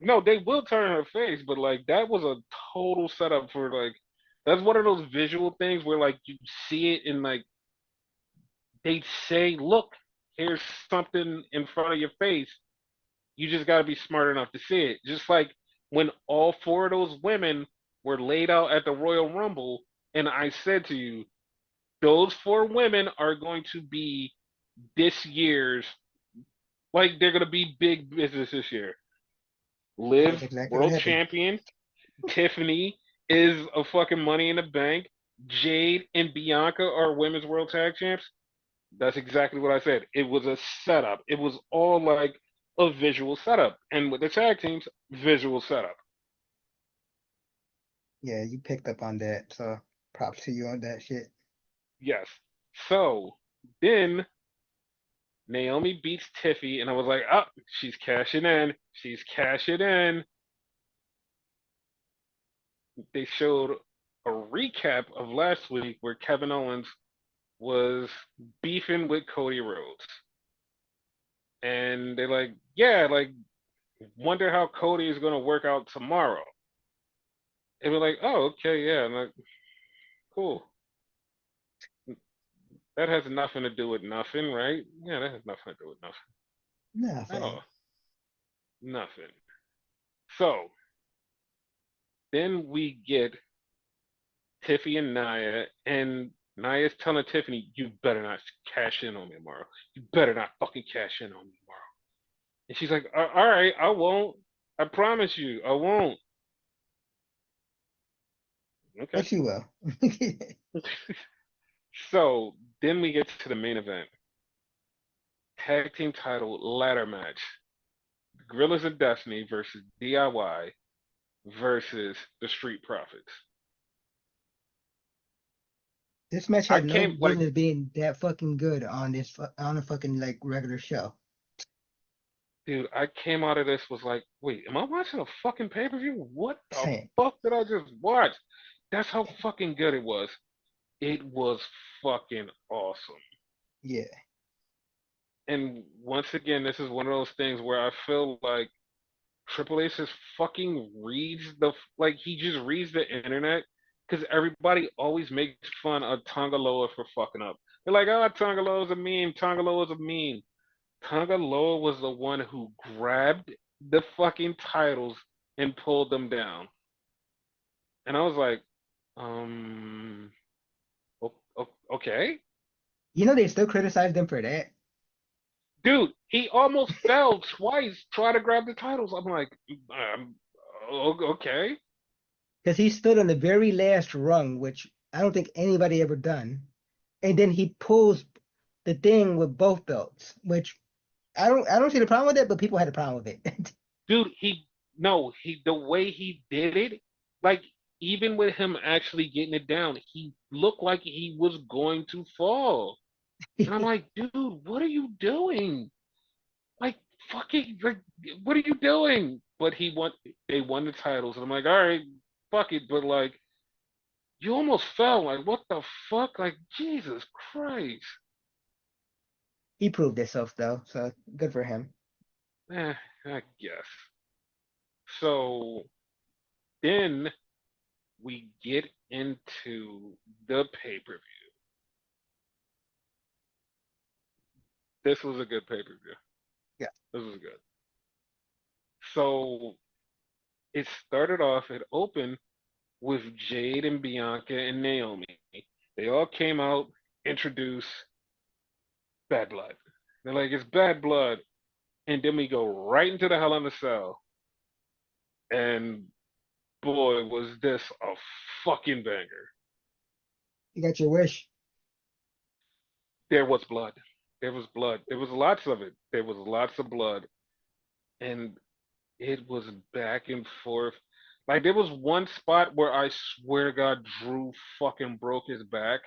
no, they will turn her face, but like that was a total setup for like that's one of those visual things where like you see it and like they say, look, here's something in front of your face. You just got to be smart enough to see it. Just like when all four of those women were laid out at the Royal Rumble, and I said to you, those four women are going to be this year's, like, they're going to be big business this year. That's Liv, exactly what world happened. champion. Tiffany is a fucking money in the bank. Jade and Bianca are women's world tag champs. That's exactly what I said. It was a setup. It was all like a visual setup. And with the tag teams, visual setup. Yeah, you picked up on that, so props to you on that shit. Yes. So then Naomi beats Tiffy, and I was like, oh, she's cashing in. She's cashing in. They showed a recap of last week where Kevin Owens was beefing with Cody Rhodes. And they're like, yeah, like, wonder how Cody is going to work out tomorrow. And we're like, oh, okay, yeah. I'm like, cool. That has nothing to do with nothing, right? Yeah, that has nothing to do with nothing at Nothing. all. Nothing. So then we get Tiffy and Nia, and Nia's telling Tiffany, you better not cash in on me tomorrow. You better not fucking cash in on me tomorrow. And she's like, all right, I won't. I promise you, I won't. Okay. But you will. So then we get to the main event. Tag team title ladder match. Gorillas of Destiny versus DIY versus the Street Profits. This match I had no came like, business being that fucking good on on a fucking like regular show. dude, I came out of this was like, wait, am I watching a fucking pay-per-view? What the Same. fuck did I just watch? That's how fucking good it was. It was fucking awesome. Yeah. And once again, this is one of those things where I feel like Triple H just fucking reads like he just reads the internet because everybody always makes fun of Tongaloa for fucking up. They're like, oh, Tongaloa's a meme. Tongaloa's a meme. Tongaloa was the one who grabbed the fucking titles and pulled them down. And I was like, um, okay. You know they still criticize them for that. Dude, he almost fell twice trying to grab the titles. I'm like, um, okay. Because he stood on the very last rung, which I don't think anybody ever done. And then he pulls the thing with both belts, which I don't see the problem with it, but people had a problem with it. Dude, no, the way he did it, like, even with him actually getting it down, he looked like he was going to fall. And I'm like, dude, what are you doing? Like, fucking, like, what are you doing? But they won the titles. And I'm like, all right, fuck it. But, like, you almost fell. Like, what the fuck? Like, Jesus Christ. He proved himself though, so good for him. I guess. So then we get into the pay-per-view. This was a good pay-per-view. Yeah. This was good. So it started off, it opened with Jade and Bianca and Naomi. They all came out, introduced Bad Blood. They're like, it's Bad Blood. And then we go right into the Hell in a Cell. And boy, was this a fucking banger. You got your wish. There was blood. There was blood. There was lots of it. There was lots of blood. And it was back and forth. Like, there was one spot where I swear to God, Drew fucking broke his back,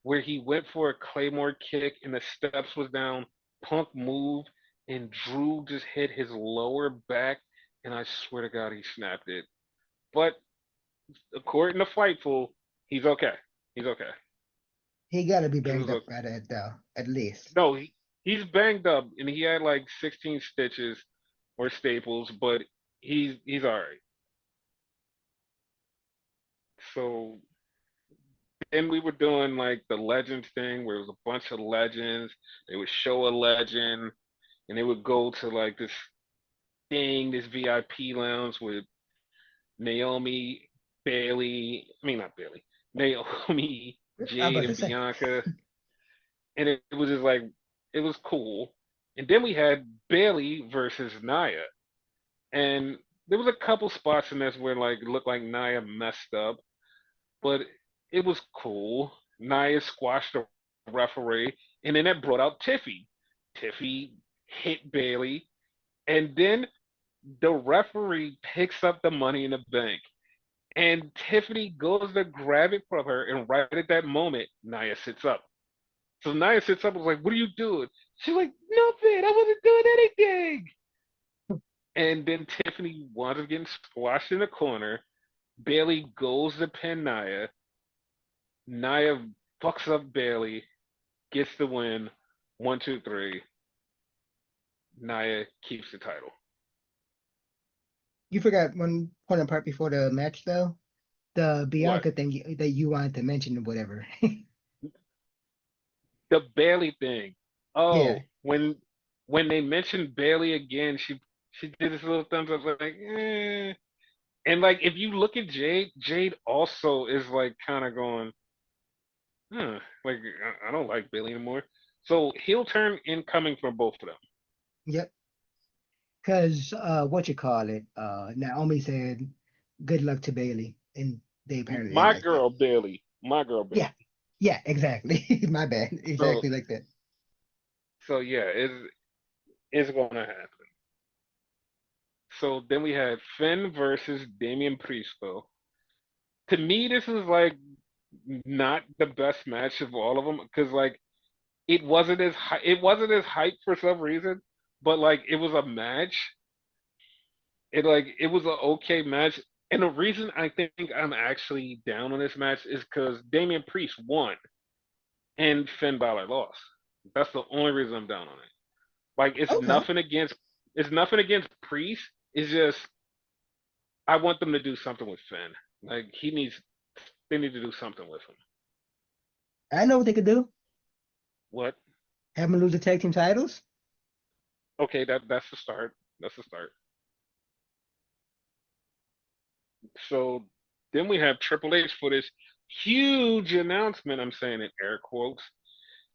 where he went for a Claymore kick and the steps was down. Punk moved and Drew just hit his lower back, and I swear to God, he snapped it. But according to Fightful, he's okay. He's okay. He got to be Drew's banged up okay. by that though, at least. No, he's banged up and he had like 16 stitches or staples, but he's all right. So then we were doing like the legends thing where it was a bunch of legends. They would show a legend and they would go to like this thing, this VIP lounge with Naomi, Bailey, I mean not Bailey, Naomi, I'm Jade, about to and say Bianca. And it was just like it was cool. And then we had Bailey versus Nia. And there was a couple spots in this where like it looked like Nia messed up, but it was cool. Nia squashed the referee, and then that brought out Tiffy. Tiffy hit Bailey, and then the referee picks up the money in the bank. And Tiffany goes to grab it from her, and right at that moment, Nia sits up. So Nia sits up and was like, what are you doing? She's like, nothing, I wasn't doing anything. And then Tiffany winds up getting squashed in the corner. Bailey goes to pin Nia. Nia fucks up Bailey. gets the win. 1, 2, 3. Nia keeps the title. You forgot one important part before the match, though. The What? Bianca thing that you wanted to mention or whatever. The Bailey thing. Yeah. Oh, when they mentioned Bailey again, she did this little thumbs up like, eh. And like if you look at Jade, Jade also is like kind of going, like I don't like Bailey anymore. So heel turn incoming from both of them. Yep. Because what you call it? Naomi said, "Good luck to Bailey," and they apparently didn't My like that. girl Bailey, my girl Yeah. Bailey. Yeah. Exactly. My bad. So Exactly like that. so yeah, it's gonna happen. So then we had Finn versus Damian Priest though. To me, this is like not the best match of all of them because like it wasn't as hyped for some reason, but like it was a match. It was an okay match. And the reason I think I'm actually down on this match is because Damian Priest won and Finn Balor lost. That's the only reason I'm down on it. Like Okay. it's nothing against Priest. It's just I want them to do something with Finn. Like they need to do something with him. I know what they could do. What? Have them lose the tag team titles. Okay, that's the start. That's the start. So then we have Triple H for this huge announcement. I'm saying in air quotes,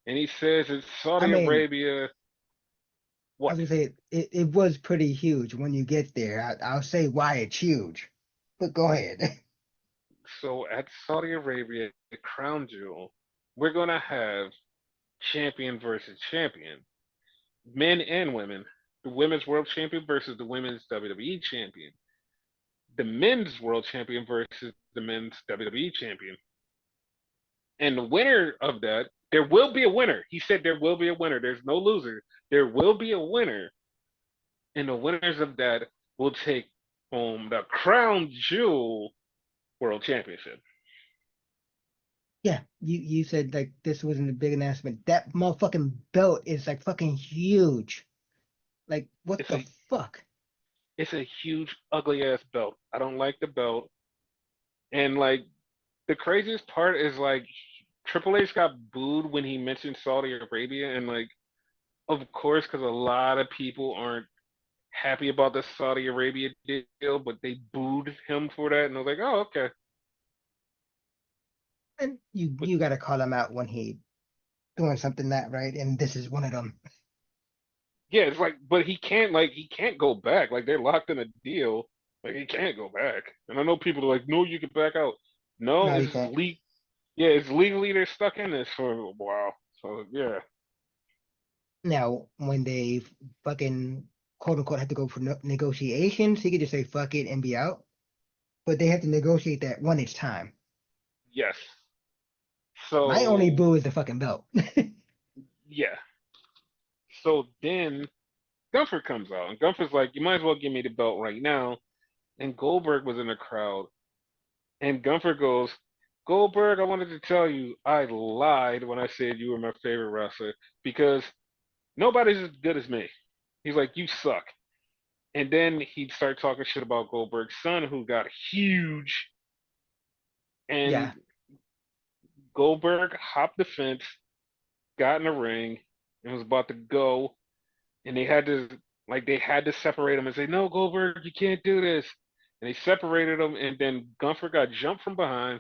and he says it's I Saudi mean, Arabia. I What? was gonna say it was pretty huge when you get there. I'll say why it's huge, but go ahead. So at Saudi Arabia, the crown jewel, we're gonna have champion versus champion, men and women. The women's world champion versus the women's WWE champion. The men's world champion versus the men's WWE champion. And the winner of that, there will be a winner. He said there will be a winner. There's no loser. There will be a winner. And the winners of that will take home the crown jewel world championship. Yeah, you said like this wasn't a big announcement. That motherfucking belt is like fucking huge. Like what It's the a fuck? it's a huge ugly ass belt. I don't like the belt. And like the craziest part is like Triple H got booed when he mentioned Saudi Arabia, and like of course because a lot of people aren't happy about the Saudi Arabia deal, but they booed him for that, and I was like, oh okay. And you But you gotta call him out when he doing something not right, and this is one of them. yeah, it's like, but he can't go back. Like they're locked in a deal. Like he can't go back. And I know people are like, no, you can back out. No, No, it's he can't. yeah, it's legally they're stuck in this for a while. So yeah, Now, when they fucking quote unquote have to go for negotiations, he could just say fuck it and be out. But they have to negotiate that when it's time. yes. My only So boo is the fucking belt. yeah. So then Gunther comes out, and Gunther's like, you might as well give me the belt right now. And Goldberg was in the crowd, and Gunther goes, Goldberg, I wanted to tell you, I lied when I said you were my favorite wrestler because nobody's as good as me. He's like, you suck. And then he'd start talking shit about Goldberg's son, who got huge. Yeah. And Goldberg hopped the fence, got in the ring, and was about to go. And they had to separate him and say, no, Goldberg, you can't do this. And they separated him, and then Gunther got jumped from behind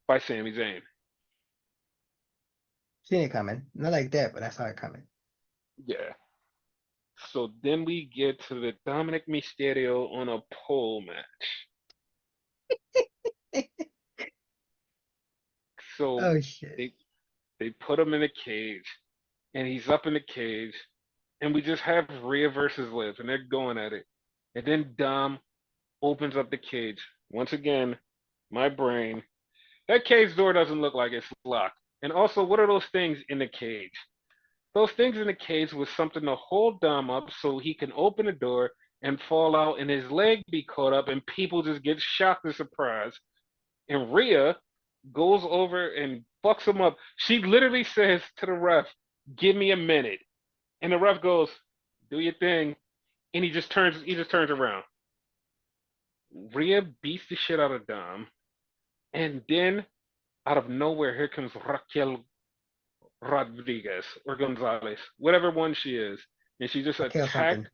by Sami Zayn. Seen it coming. Not like that, but I saw it coming. Yeah. So then we get to the Dominic Mysterio on a pole match. So Oh shit. they they put him in a cage, and he's up in the cage, and we just have Rhea versus Liv, and they're going at it. And then Dom opens up the cage. Once again, my brain. That cage door doesn't look like it's locked. And also, what are those things in the cage? Those things in the cage was something to hold Dom up so he can open the door and fall out and his leg be caught up and people just get shocked and surprised. And Rhea goes over and fucks him up. She literally says to the ref, "Give me a minute," and the ref goes, "Do your thing," and he just turns around. Rhea beats the shit out of Dom, and then out of nowhere, here comes Raquel Rodriguez or Gonzalez, whatever one she is, and she just Raquel something. attacked.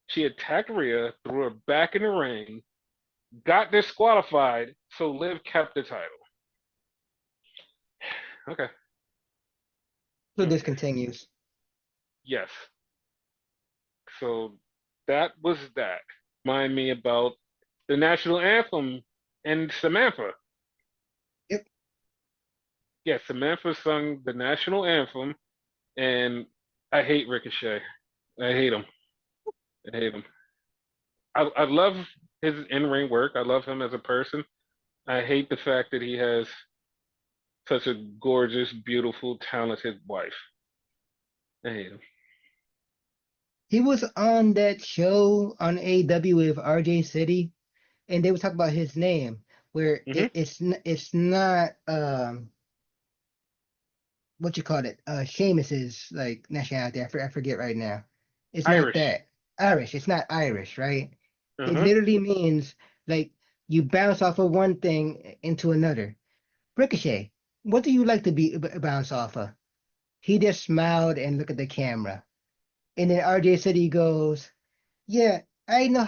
She attacked Rhea, threw her back in the ring, got disqualified, so Liv kept the title. Okay. So this Okay. continues. Yes. So that was that. Remind me about the national anthem and Samantha. Yep. Yeah, Samantha sung the national anthem, and I hate Ricochet. I hate him. I hate him. I love his in-ring work. I love him as a person. I hate the fact that he has such a gorgeous, beautiful, talented wife. I hate him. He was on that show on AEW with RJ City, and they were talking about his name, where Hmm. it's not what you call it, Sheamus's like nationality. I forget right now. It's not Irish. that Irish. It's not Irish, right? It Uh-huh. literally means like you bounce off of one thing into another. Ricochet, what do you like to be bounce off of? He just smiled and looked at the camera, and then RJ said he goes, "Yeah, I know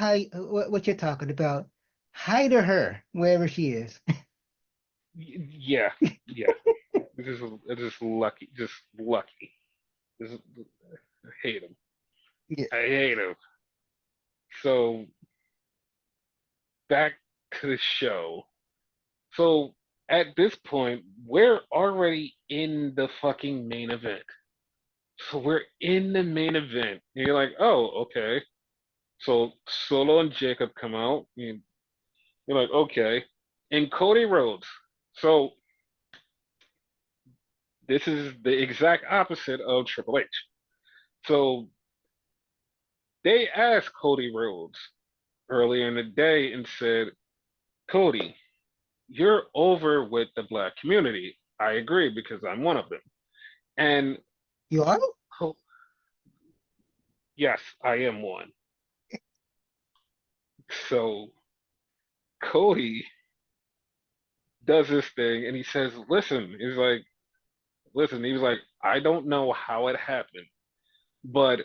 what you're talking about. Hide her wherever she is." Yeah, yeah. Just lucky, just lucky. Just, I hate him. Yeah. I hate him. So back to the show. So at this point, we're already in the fucking main event. So we're in the main event. And you're like, oh, okay. So Solo and Jacob come out. You're like, okay. And Cody Rhodes. So this is the exact opposite of Triple H. So they asked Cody Rhodes earlier in the day and said, Cody, you're over with the black community. I agree because I'm one of them. And You are? yes, I am one. So Cody does this thing and he says, listen, he was like, I don't know how it happened, but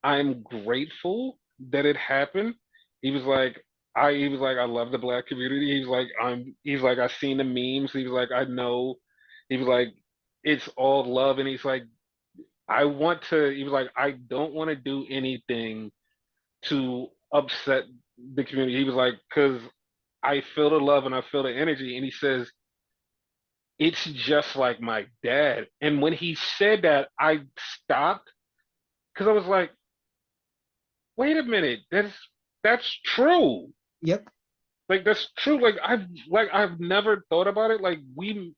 I'm grateful that it happened. He was like, he was like, I love the black community. He's like, I've seen the memes. He was like, I know. He was like, it's all love. And he's like, he was like, I don't want to do anything to upset the community. He was like, because I feel the love and I feel the energy. And he says, it's just like my dad. And when he said that, I stopped because I was like, wait a minute, that's true. Yep. Like that's true. I've never thought about it. We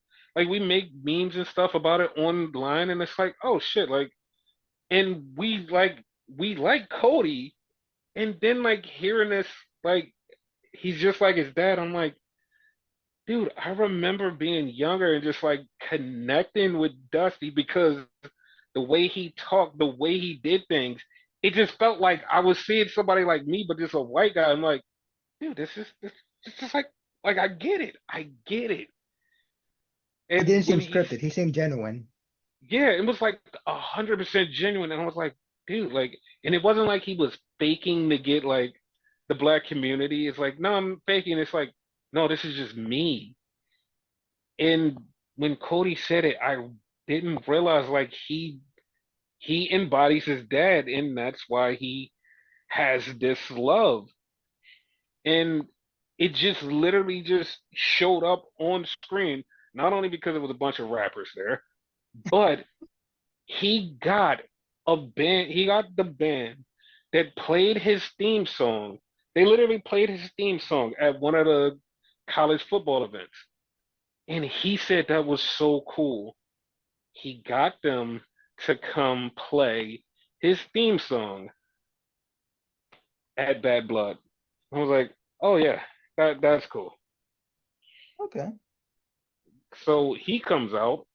make memes and stuff about it online, and it's like, oh shit, and we like Cody, and then like hearing this, like he's just like his dad. I'm like, dude, I remember being younger and just like connecting with Dusty because the way he talked, the way he did things, it just felt like I was seeing somebody like me, but just a white guy. I'm like, dude, this is just like I get it. He didn't And seem when he, scripted. He seemed genuine. yeah, it was like 100% genuine, and I was like, dude, and it wasn't like he was faking to get like the black community. It's like, no, I'm faking. It's like, no, this is just me. And when Cody said it, I didn't realize like he embodies his dad, and that's why he has this love. And it just literally just showed up on screen, not only because it was a bunch of rappers there, but he got the band that played his theme song. They literally played his theme song at one of the college football events. And he said that was so cool. He got them to come play his theme song at Bad Blood. I was like, oh yeah, that's cool. Okay. So he comes out.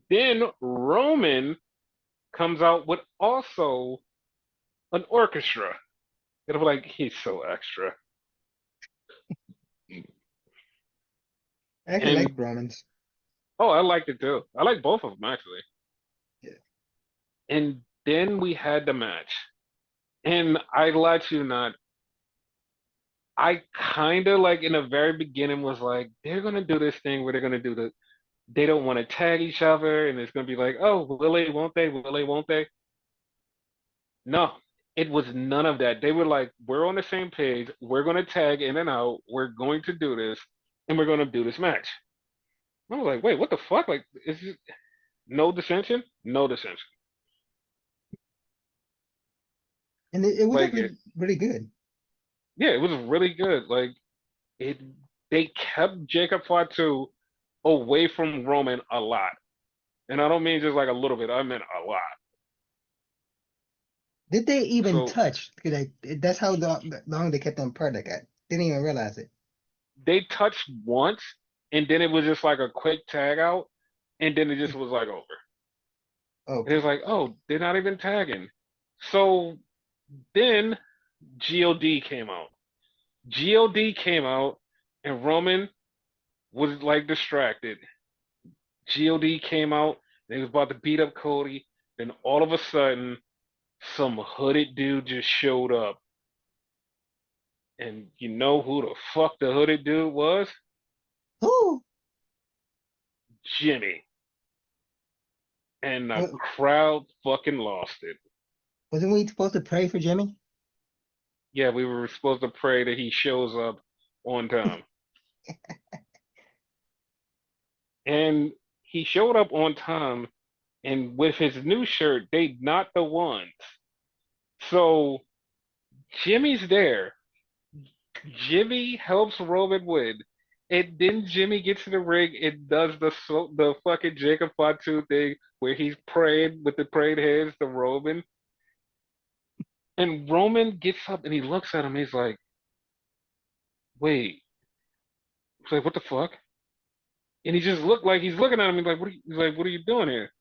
Then Roman comes out with also an orchestra. And I'm like, he's so extra. I actually like And Romans. oh, I liked it too. I like both of them actually. Yeah. And then we had the match. And I lied to you not, I kind of like in the very beginning was like, they're gonna do this thing where they're gonna do the they don't want to tag each other, and it's gonna be like, oh, will they, won't they? Will they, won't they? No, it was none of that. They were like, we're on the same page. We're gonna tag in and out. We're going to do this, and we're gonna do this match. I was like, wait, what the fuck? Like, is it no dissension? No dissension. And it was Like, it, actually really good. yeah, it was really good. Like, it, they kept Jacob Fatu away from Roman a lot. And I don't mean just like a little bit, I meant a lot. Did they even So touch? Because that's how long they kept them apart. Like I didn't even realize it. they touched once, and then it was just like a quick tag out, and then it just was like over. And it was Okay. like, oh, they're not even tagging. So then God came out. God came out, and Roman was like distracted. God came out, and he was about to beat up Cody. Then all of a sudden, some hooded dude just showed up. And you know who the fuck the hooded dude was? Who Jimmy. And the wa- crowd fucking lost it. wasn't we supposed to pray for Jimmy? Yeah, we were supposed to pray that he shows up on time. And he showed up on time, and with his new shirt, they not the ones. So Jimmy's there. Jimmy helps Roman win. And then Jimmy gets in the ring and does the fucking Jacob Fatu thing where he's praying with the prayed hands to Roman. And Roman gets up and he looks at him. He's like, "Wait," he's like, "What the fuck?" And he just looked like he's looking at him. He's like, "What are you doing here?"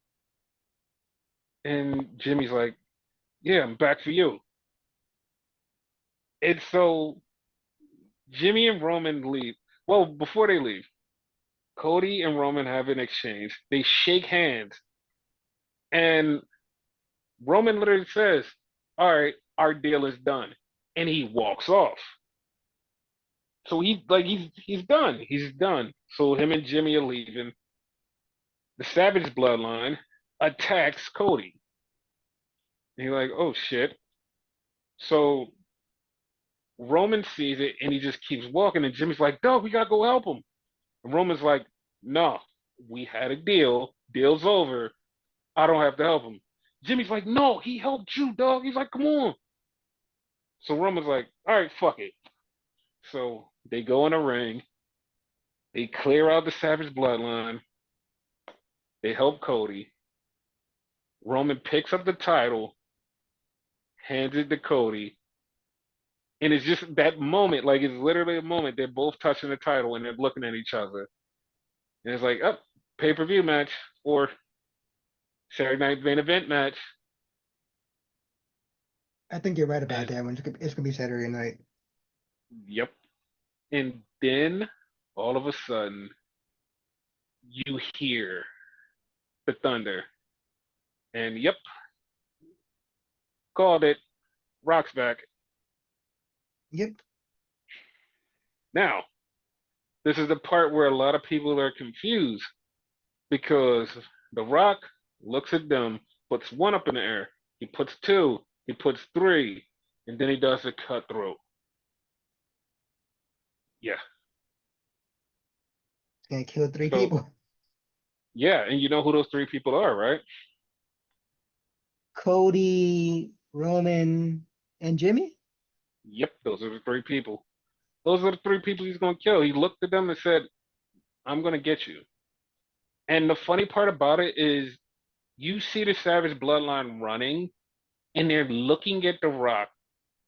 And Jimmy's like, "Yeah, I'm back for you." And so Jimmy and Roman leave. Well, before they leave, Cody and Roman have an exchange. They shake hands, and Roman literally says, "All right, our deal is done," and he walks off. So he's done. He's done. So him and Jimmy are leaving. The Savage bloodline attacks Cody. And he's like, "Oh shit." So Roman sees it and he just keeps walking. And Jimmy's like, "Dog, we gotta go help him." And Roman's like, "No, we had a deal. Deal's over. I don't have to help him." Jimmy's like, "No, he helped you, dog." He's like, "Come on." So Roman's like, "All right, fuck it." So they go in a ring. They clear out the Savage bloodline. They help Cody. Roman picks up the title, hands it to Cody. And it's just that moment, like it's literally a moment. They're both touching the title and they're looking at each other. And it's like, up, oh, pay-per-view match or Saturday night main event match. I think you're right about And that one. It's gonna be Saturday night. yep. And then all of a sudden, you hear the thunder. And yep, called it. Rock's back. Yep. Now, this is the part where a lot of people are confused because The Rock looks at them, puts one up in the air, he puts two, he puts three, and then he does a cutthroat. Yeah. It's gonna kill three So, people. yeah, and you know who those three people are, right? Cody, Roman, and Jimmy. Yep, those are the three people. Those are the three people he's going to kill. He looked at them and said, I'm going to get you. And the funny part about it is you see the Savage bloodline running and they're looking at The Rock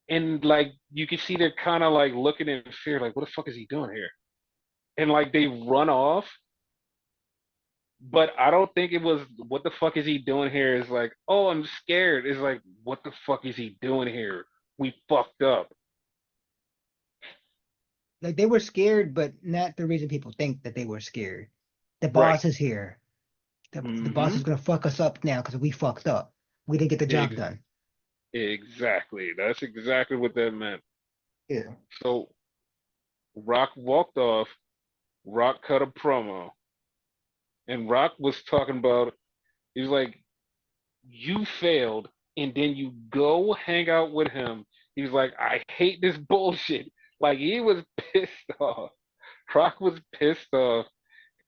and like you can see they're kind of like looking in fear, like, what the fuck is he doing here? And like they run off But I don't think it was what the fuck is he doing here? It's like, oh, I'm scared. It's like, what the fuck is he doing here? We fucked up. Like they were scared, but not the reason people think that they were scared. The Right. boss is here. The boss Mm-hmm. is gonna fuck us up now because we fucked up. We didn't get the job Ex done. exactly. That's exactly what that meant. Yeah. So Rock walked off. Rock cut a promo, and Rock was talking about. He was like, "You failed, and then you go hang out with him." He was like, "I hate this bullshit." Like he was pissed off. Rock was pissed off,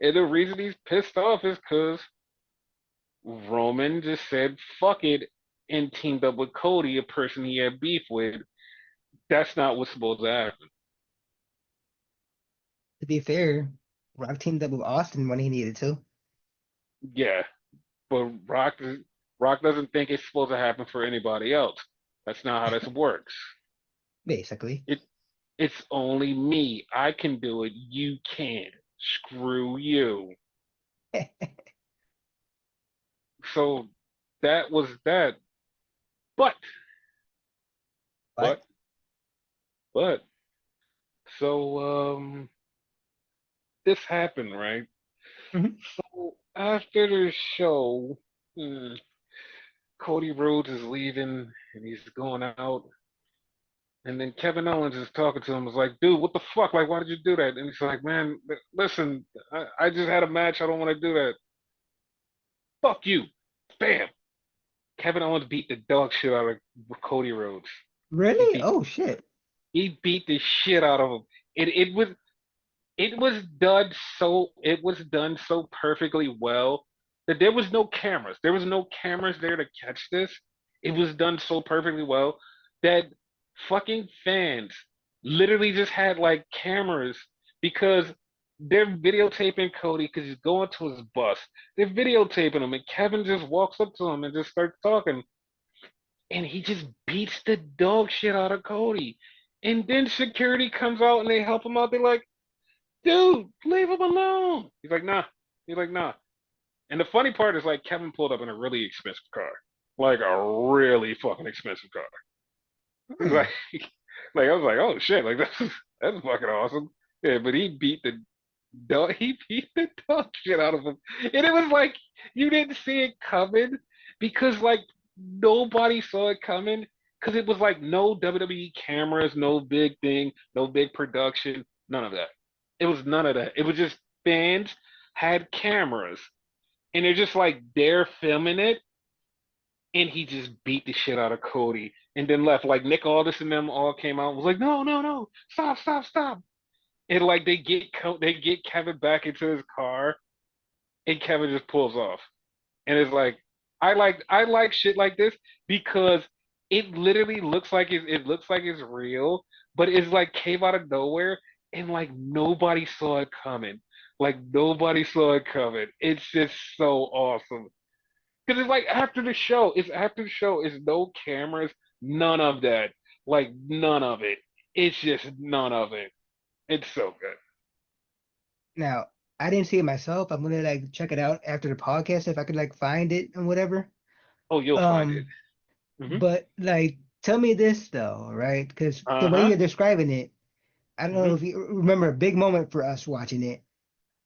and the reason he's pissed off is because Roman just said "fuck it" and teamed up with Cody, a person he had beef with. That's not what's supposed to happen. To be fair, Rock teamed up with Austin when he needed to, Yeah, but Rock doesn't think it's supposed to happen for anybody else. That's not how this works. basically. It it's only me. I can do it. You can't. Screw you. So that was that. But But but but so this happened, right? mhm. So after the show, hmm, Cody Rhodes is leaving and he's going out. And then Kevin Owens is talking to him. Was like, dude, what the fuck? Like, why did you do that? And he's like, man, listen, I just had a match. I don't want to do that. Fuck you. Bam. Kevin Owens beat the dog shit out of Cody Rhodes. He Really? beat Oh shit. he beat the shit out of him. It was done so perfectly well that there was no cameras. There was no cameras there to catch this. It was done so perfectly well that fucking fans literally just had like cameras because they're videotaping Cody because he's going to his bus. They're videotaping him, and Kevin just walks up to him and just starts talking, and he just beats the dog shit out of Cody. And then security comes out and they help him out. They're like, dude, leave him alone. He's like, nah. He's like, nah. And the funny part is like Kevin pulled up in a really expensive car. Like a really fucking expensive car. It's Hmm. like I was like, oh shit, like that's fucking awesome. Yeah, but he beat the dog shit out of him. And it was like you didn't see it coming because like nobody saw it coming because it was like no WWE cameras, no big thing, no big production, none of that. It was none of that. It was just fans had cameras and they're just like they're filming it and he just beat the shit out of Cody and then left. Like Nick Aldis and them all came out and was like, no, no, no, stop, stop, stop. And like they get Kevin back into his car and Kevin just pulls off. And it's like I like shit like this because it literally it looks like it's real, but it's like came out of nowhere and like nobody saw it coming. Like nobody saw it coming. It's just so awesome. Because it's like after the show, it's after the show, it's no cameras, none of that. Like none of it. It's just none of it. It's so good. Now, I didn't see it myself. I'm gonna like check it out after the podcast if I could like find it and whatever. Oh, you'll find it. Um, Hmm. but like tell me this though, right? Because the way Uh-huh. you're describing it, I don't know Hmm. if you remember a big moment for us watching it.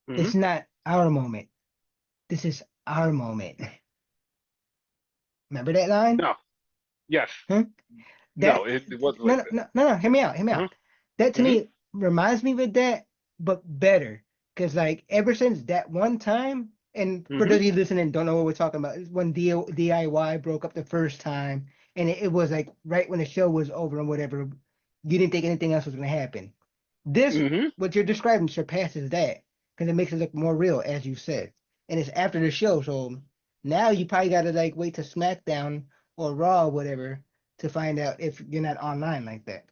Hmm. It's not our moment. This is our moment. Remember that line? No. Yes. Huh? No, That it wasn't no like no that. no no no. Hear me out. Hear me Hmm. out. That to Hmm. me reminds me of that, but better. Because like ever since that one time, and for those Hmm. of you listening, don't know what we're talking about. It's when DIY broke up the first time, and it was like right when the show was over and whatever. You didn't think anything else was gonna happen. This, Hmm. what you're describing, surpasses that because it makes it look more real, as you said. And it's after the show, so now you probably gotta like wait to SmackDown or Raw or whatever to find out if you're not online like that.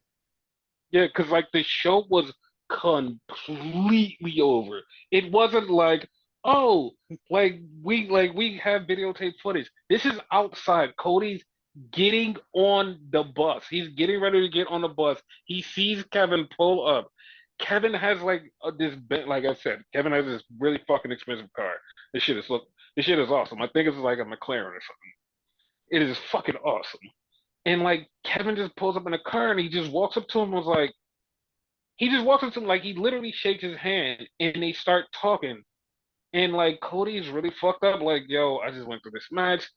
Yeah, because like the show was completely over. It wasn't like, oh, like we have videotape footage. This is outside. Cody's getting on the bus. He's getting ready to get on the bus. He sees Kevin pull up. Kevin has like like I said, Kevin has this really fucking expensive car. This shit is awesome. I think it's like a McLaren or something. It is fucking awesome. And like Kevin just pulls up in a car and he just walks up to him and was like he just walks up to him like he literally shakes his hand and they start talking. And like Cody's really fucked up, like, yo, I just went through this match.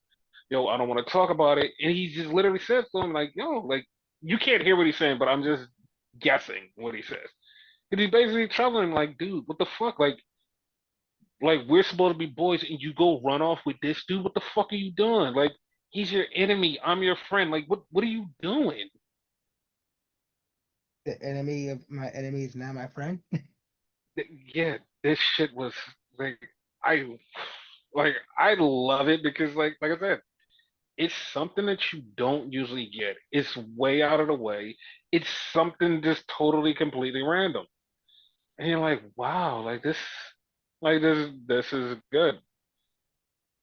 Yo, I don't want to talk about it. And he just literally says to him, like, yo, like you can't hear what he's saying, but I'm just guessing what he says. And he's basically telling him, like, dude, what the fuck? Like we're supposed to be boys and you go run off with this dude. What the fuck are you doing? Like, he's your enemy. I'm your friend. Like, what are you doing? The enemy of my enemy is now my friend. Yeah, this shit was like I I love it because like I said, it's something that you don't usually get. It's way out of the way. It's something just totally completely random. And you're like, wow, this is good.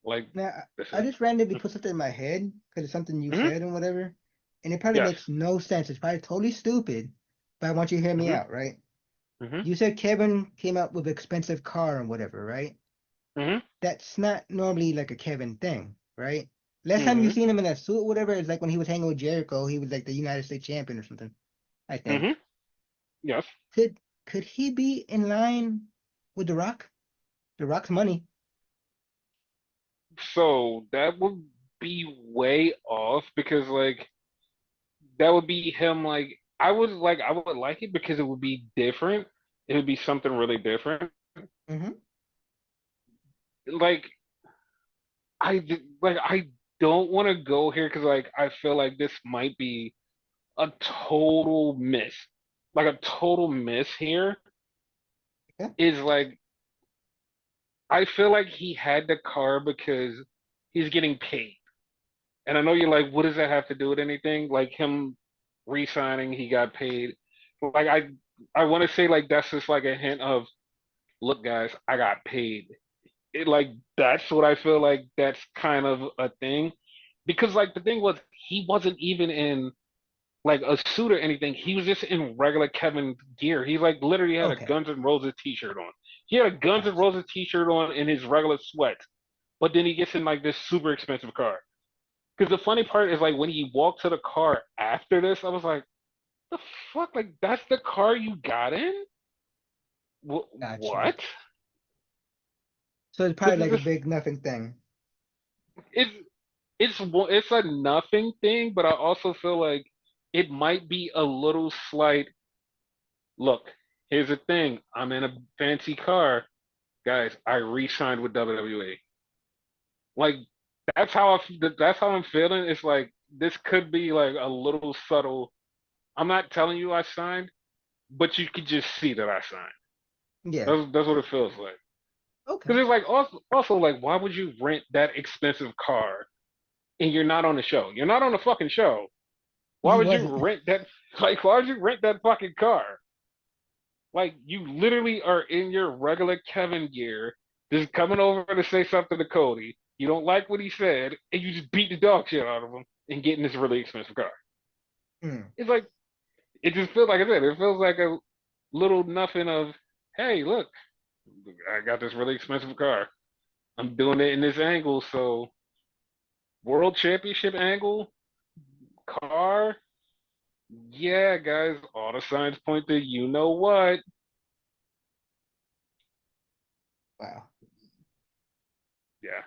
Like Now, this I is just randomly put something in my head because it's something you hmm said and whatever, and it probably yes. makes no sense. It's probably totally stupid, but I want you to hear me hmm out, right? hmm You said Kevin came out with expensive car and whatever, right? hmm That's not normally like a Kevin thing, right? Last time you hmm seen him in that suit, whatever, is like when he was hanging with Jericho. He was like the United States champion or something, I hmm think. Yes. Could he be in line with The Rock? The Rock's money. So that would be way off because like that would be him I would like it because it would be different. It would be something really different. Hmm. Like I don't want to go here because like I feel like this might be a total miss. Like a total miss here Yeah. is like I feel like he had the car because he's getting paid. And I know you're like, what does that have to do with anything? Like him re-signing, he got paid. Like I want to say like that's just like a hint of, look, guys, I got paid. Like that's what I feel like that's kind of a thing. Because like the thing was he wasn't even in like a suit or anything. He was just in regular Kevin gear. He like literally had a Okay. Guns N' Roses t-shirt on. He had a Guns N' Gotcha. Roses t-shirt on in his regular sweats. But then he gets in like this super expensive car. Because the funny part is like when he walked to the car after this, I was like, the fuck? Like that's the car you got in? Gotcha. What? So it's probably Because like a this big nothing thing. it's it's a nothing thing, but I also feel like it might be a little slight. Look, here's the thing. I'm in a fancy car, guys. I re-signed with WWE. Like that's how I'm feeling. It's like this could be like a little subtle. I'm not telling you I signed, but you could just see that I signed. Yeah. That's what it feels like. Okay. Because it's like also like why would you rent that expensive car and you're not on the show? You're not on the fucking show. Why He would you wasn't. rent that? Like why would you rent that fucking car? Like you literally are in your regular Kevin gear, just coming over to say something to Cody. You don't like what he said, and you just beat the dog shit out of him and get in this really expensive car. Hmm. It's like it just feels like I said. It feels like a little nothing of, hey, look, I got this really expensive car. I'm doing it in this angle, so world championship angle, car. Yeah, guys, all the signs point to you know what. Wow. Yeah.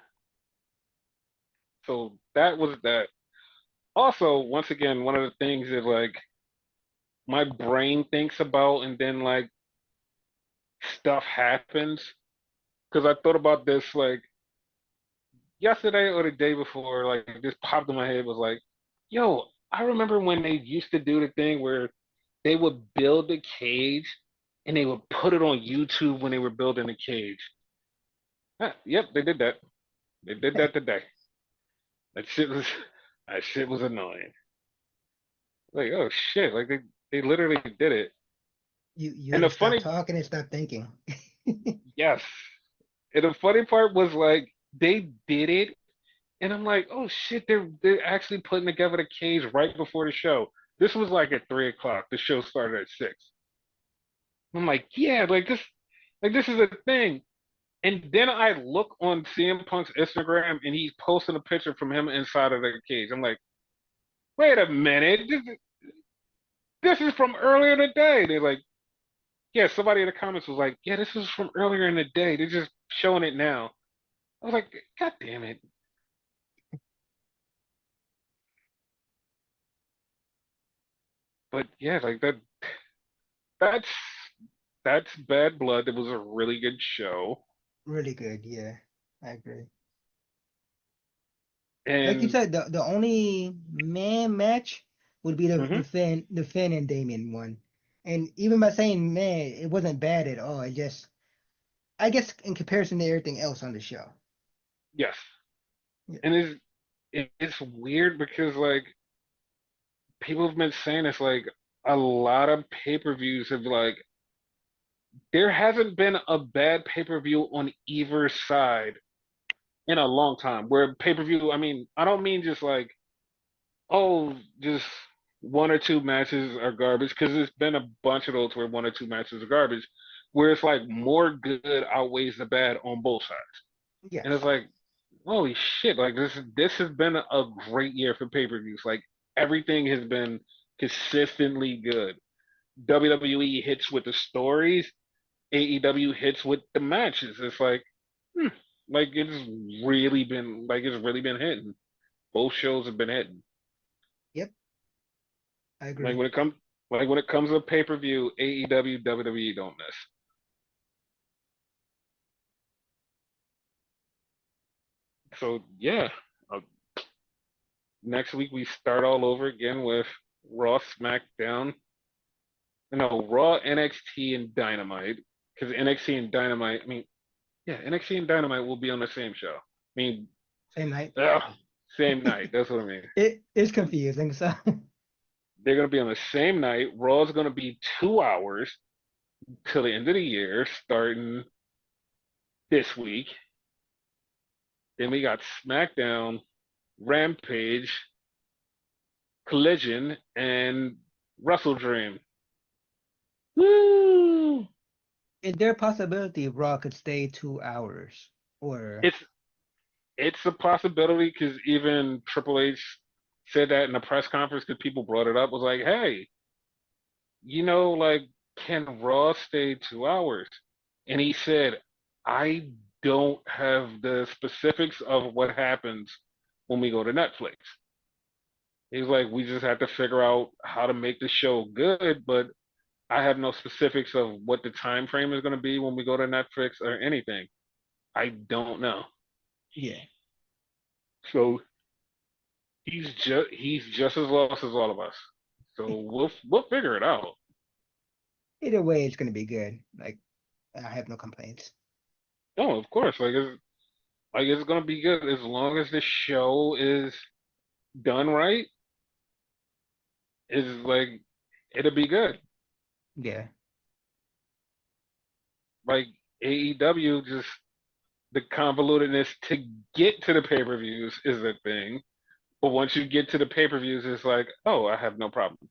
So that was that. Also, once again, one of the things is like my brain thinks about and then like stuff happens. Because I thought about this like yesterday or the day before, like it just popped in my head was like, yo, I remember when they used to do the thing where they would build the cage and they would put it on YouTube when they were building the cage. Yep, they did that. They did that today. That shit was that shit was annoying. Like, oh shit, like they literally did it. You And had the to stop funny talking and stop thinking. yes. And the funny part was like they did it and I'm like, oh shit, they're actually putting together the cage right before the show. This was like at 3 o'clock. The show started at 6. I'm like, yeah, like this is a thing. And then I look on CM Punk's Instagram and he's posting a picture from him inside of the cage. I'm like, wait a minute, this is from earlier in the day. They're like, yeah, somebody in the comments was like, yeah, this was from earlier in the day. They're just showing it now. I was like, God damn it. But yeah, like that's that's Bad Blood. It was a really good show. Really good, yeah. I agree. Like you And said, the only man match would be mhm, the Finn and Damien one. And even by saying man, it wasn't bad at all. It just I guess in comparison to everything else on the show. yes. Yeah. And it's weird because like people have been saying it's like a lot of pay-per-views have like there hasn't been a bad pay-per-view on either side in a long time. Where pay-per-view, I mean, I don't mean just like, oh, just one or two matches are garbage, because there's been a bunch of those where one or two matches are garbage, where it's like more good outweighs the bad on both sides. And it's Yes. like, holy shit, like this has been a great year for pay-per-views. Like everything has been consistently good. WWE hits with the stories, AEW hits with the matches. It's hmm, like it's really been hitting. Both shows have been hitting. Yep, I Like agree. when it comes when it comes to pay-per-view, AEW, WWE don't miss. So yeah, uh, next week we start all over again with Raw, SmackDown, no, Raw, NXT, and Dynamite. Because NXT and Dynamite, I mean, yeah, NXT and Dynamite will be on the same show. I mean, Same night. ugh, same night. That's what I mean. It's confusing, so They're going to be on the same night. Raw is going to be 2 hours till the end of the year, starting this week. Then we got SmackDown, Rampage, Collision, and Wrestle Dream. Woo! is there a possibility Raw could stay 2 hours? Or It's it's a possibility because even Triple H said that in a press conference because people brought it up. Was like, hey, like, can Raw stay 2 hours? And he said, I don't have the specifics of what happens when we go to Netflix. He's like, we just have to figure out how to make the show good, but I have no specifics of what the time frame is going to be when we go to Netflix or anything. I don't know. yeah. So he's just as lost as all of us. So we'll figure it out. Either way, it's gonna be good. Like I have no complaints. No, of course, like it's gonna be good as long as the show is done right. Is like it'll be good. Yeah. Like AEW, just the convolutedness to get to the pay-per-views is a thing. But once you get to the pay-per-views, it's like, oh, I have no problem.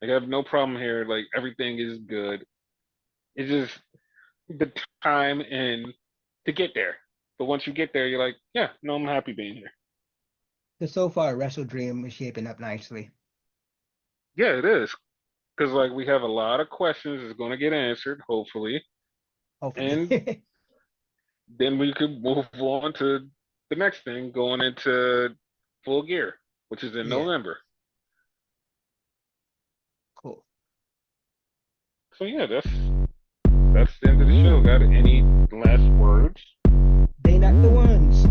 Like I have no problem here. Like everything is good. It's just the time and to get there. But once you get there, you're like, yeah, no, I'm happy being here. So far, Wrestle Dream is shaping up nicely. Yeah, it is. Because like we have a lot of questions that's going to get answered, hopefully, Hopefully. and then we could move on to the next thing, going into Full Gear, which is in Yeah. November. Cool. So yeah, that's the end of the show. Got any last words? They not the ones.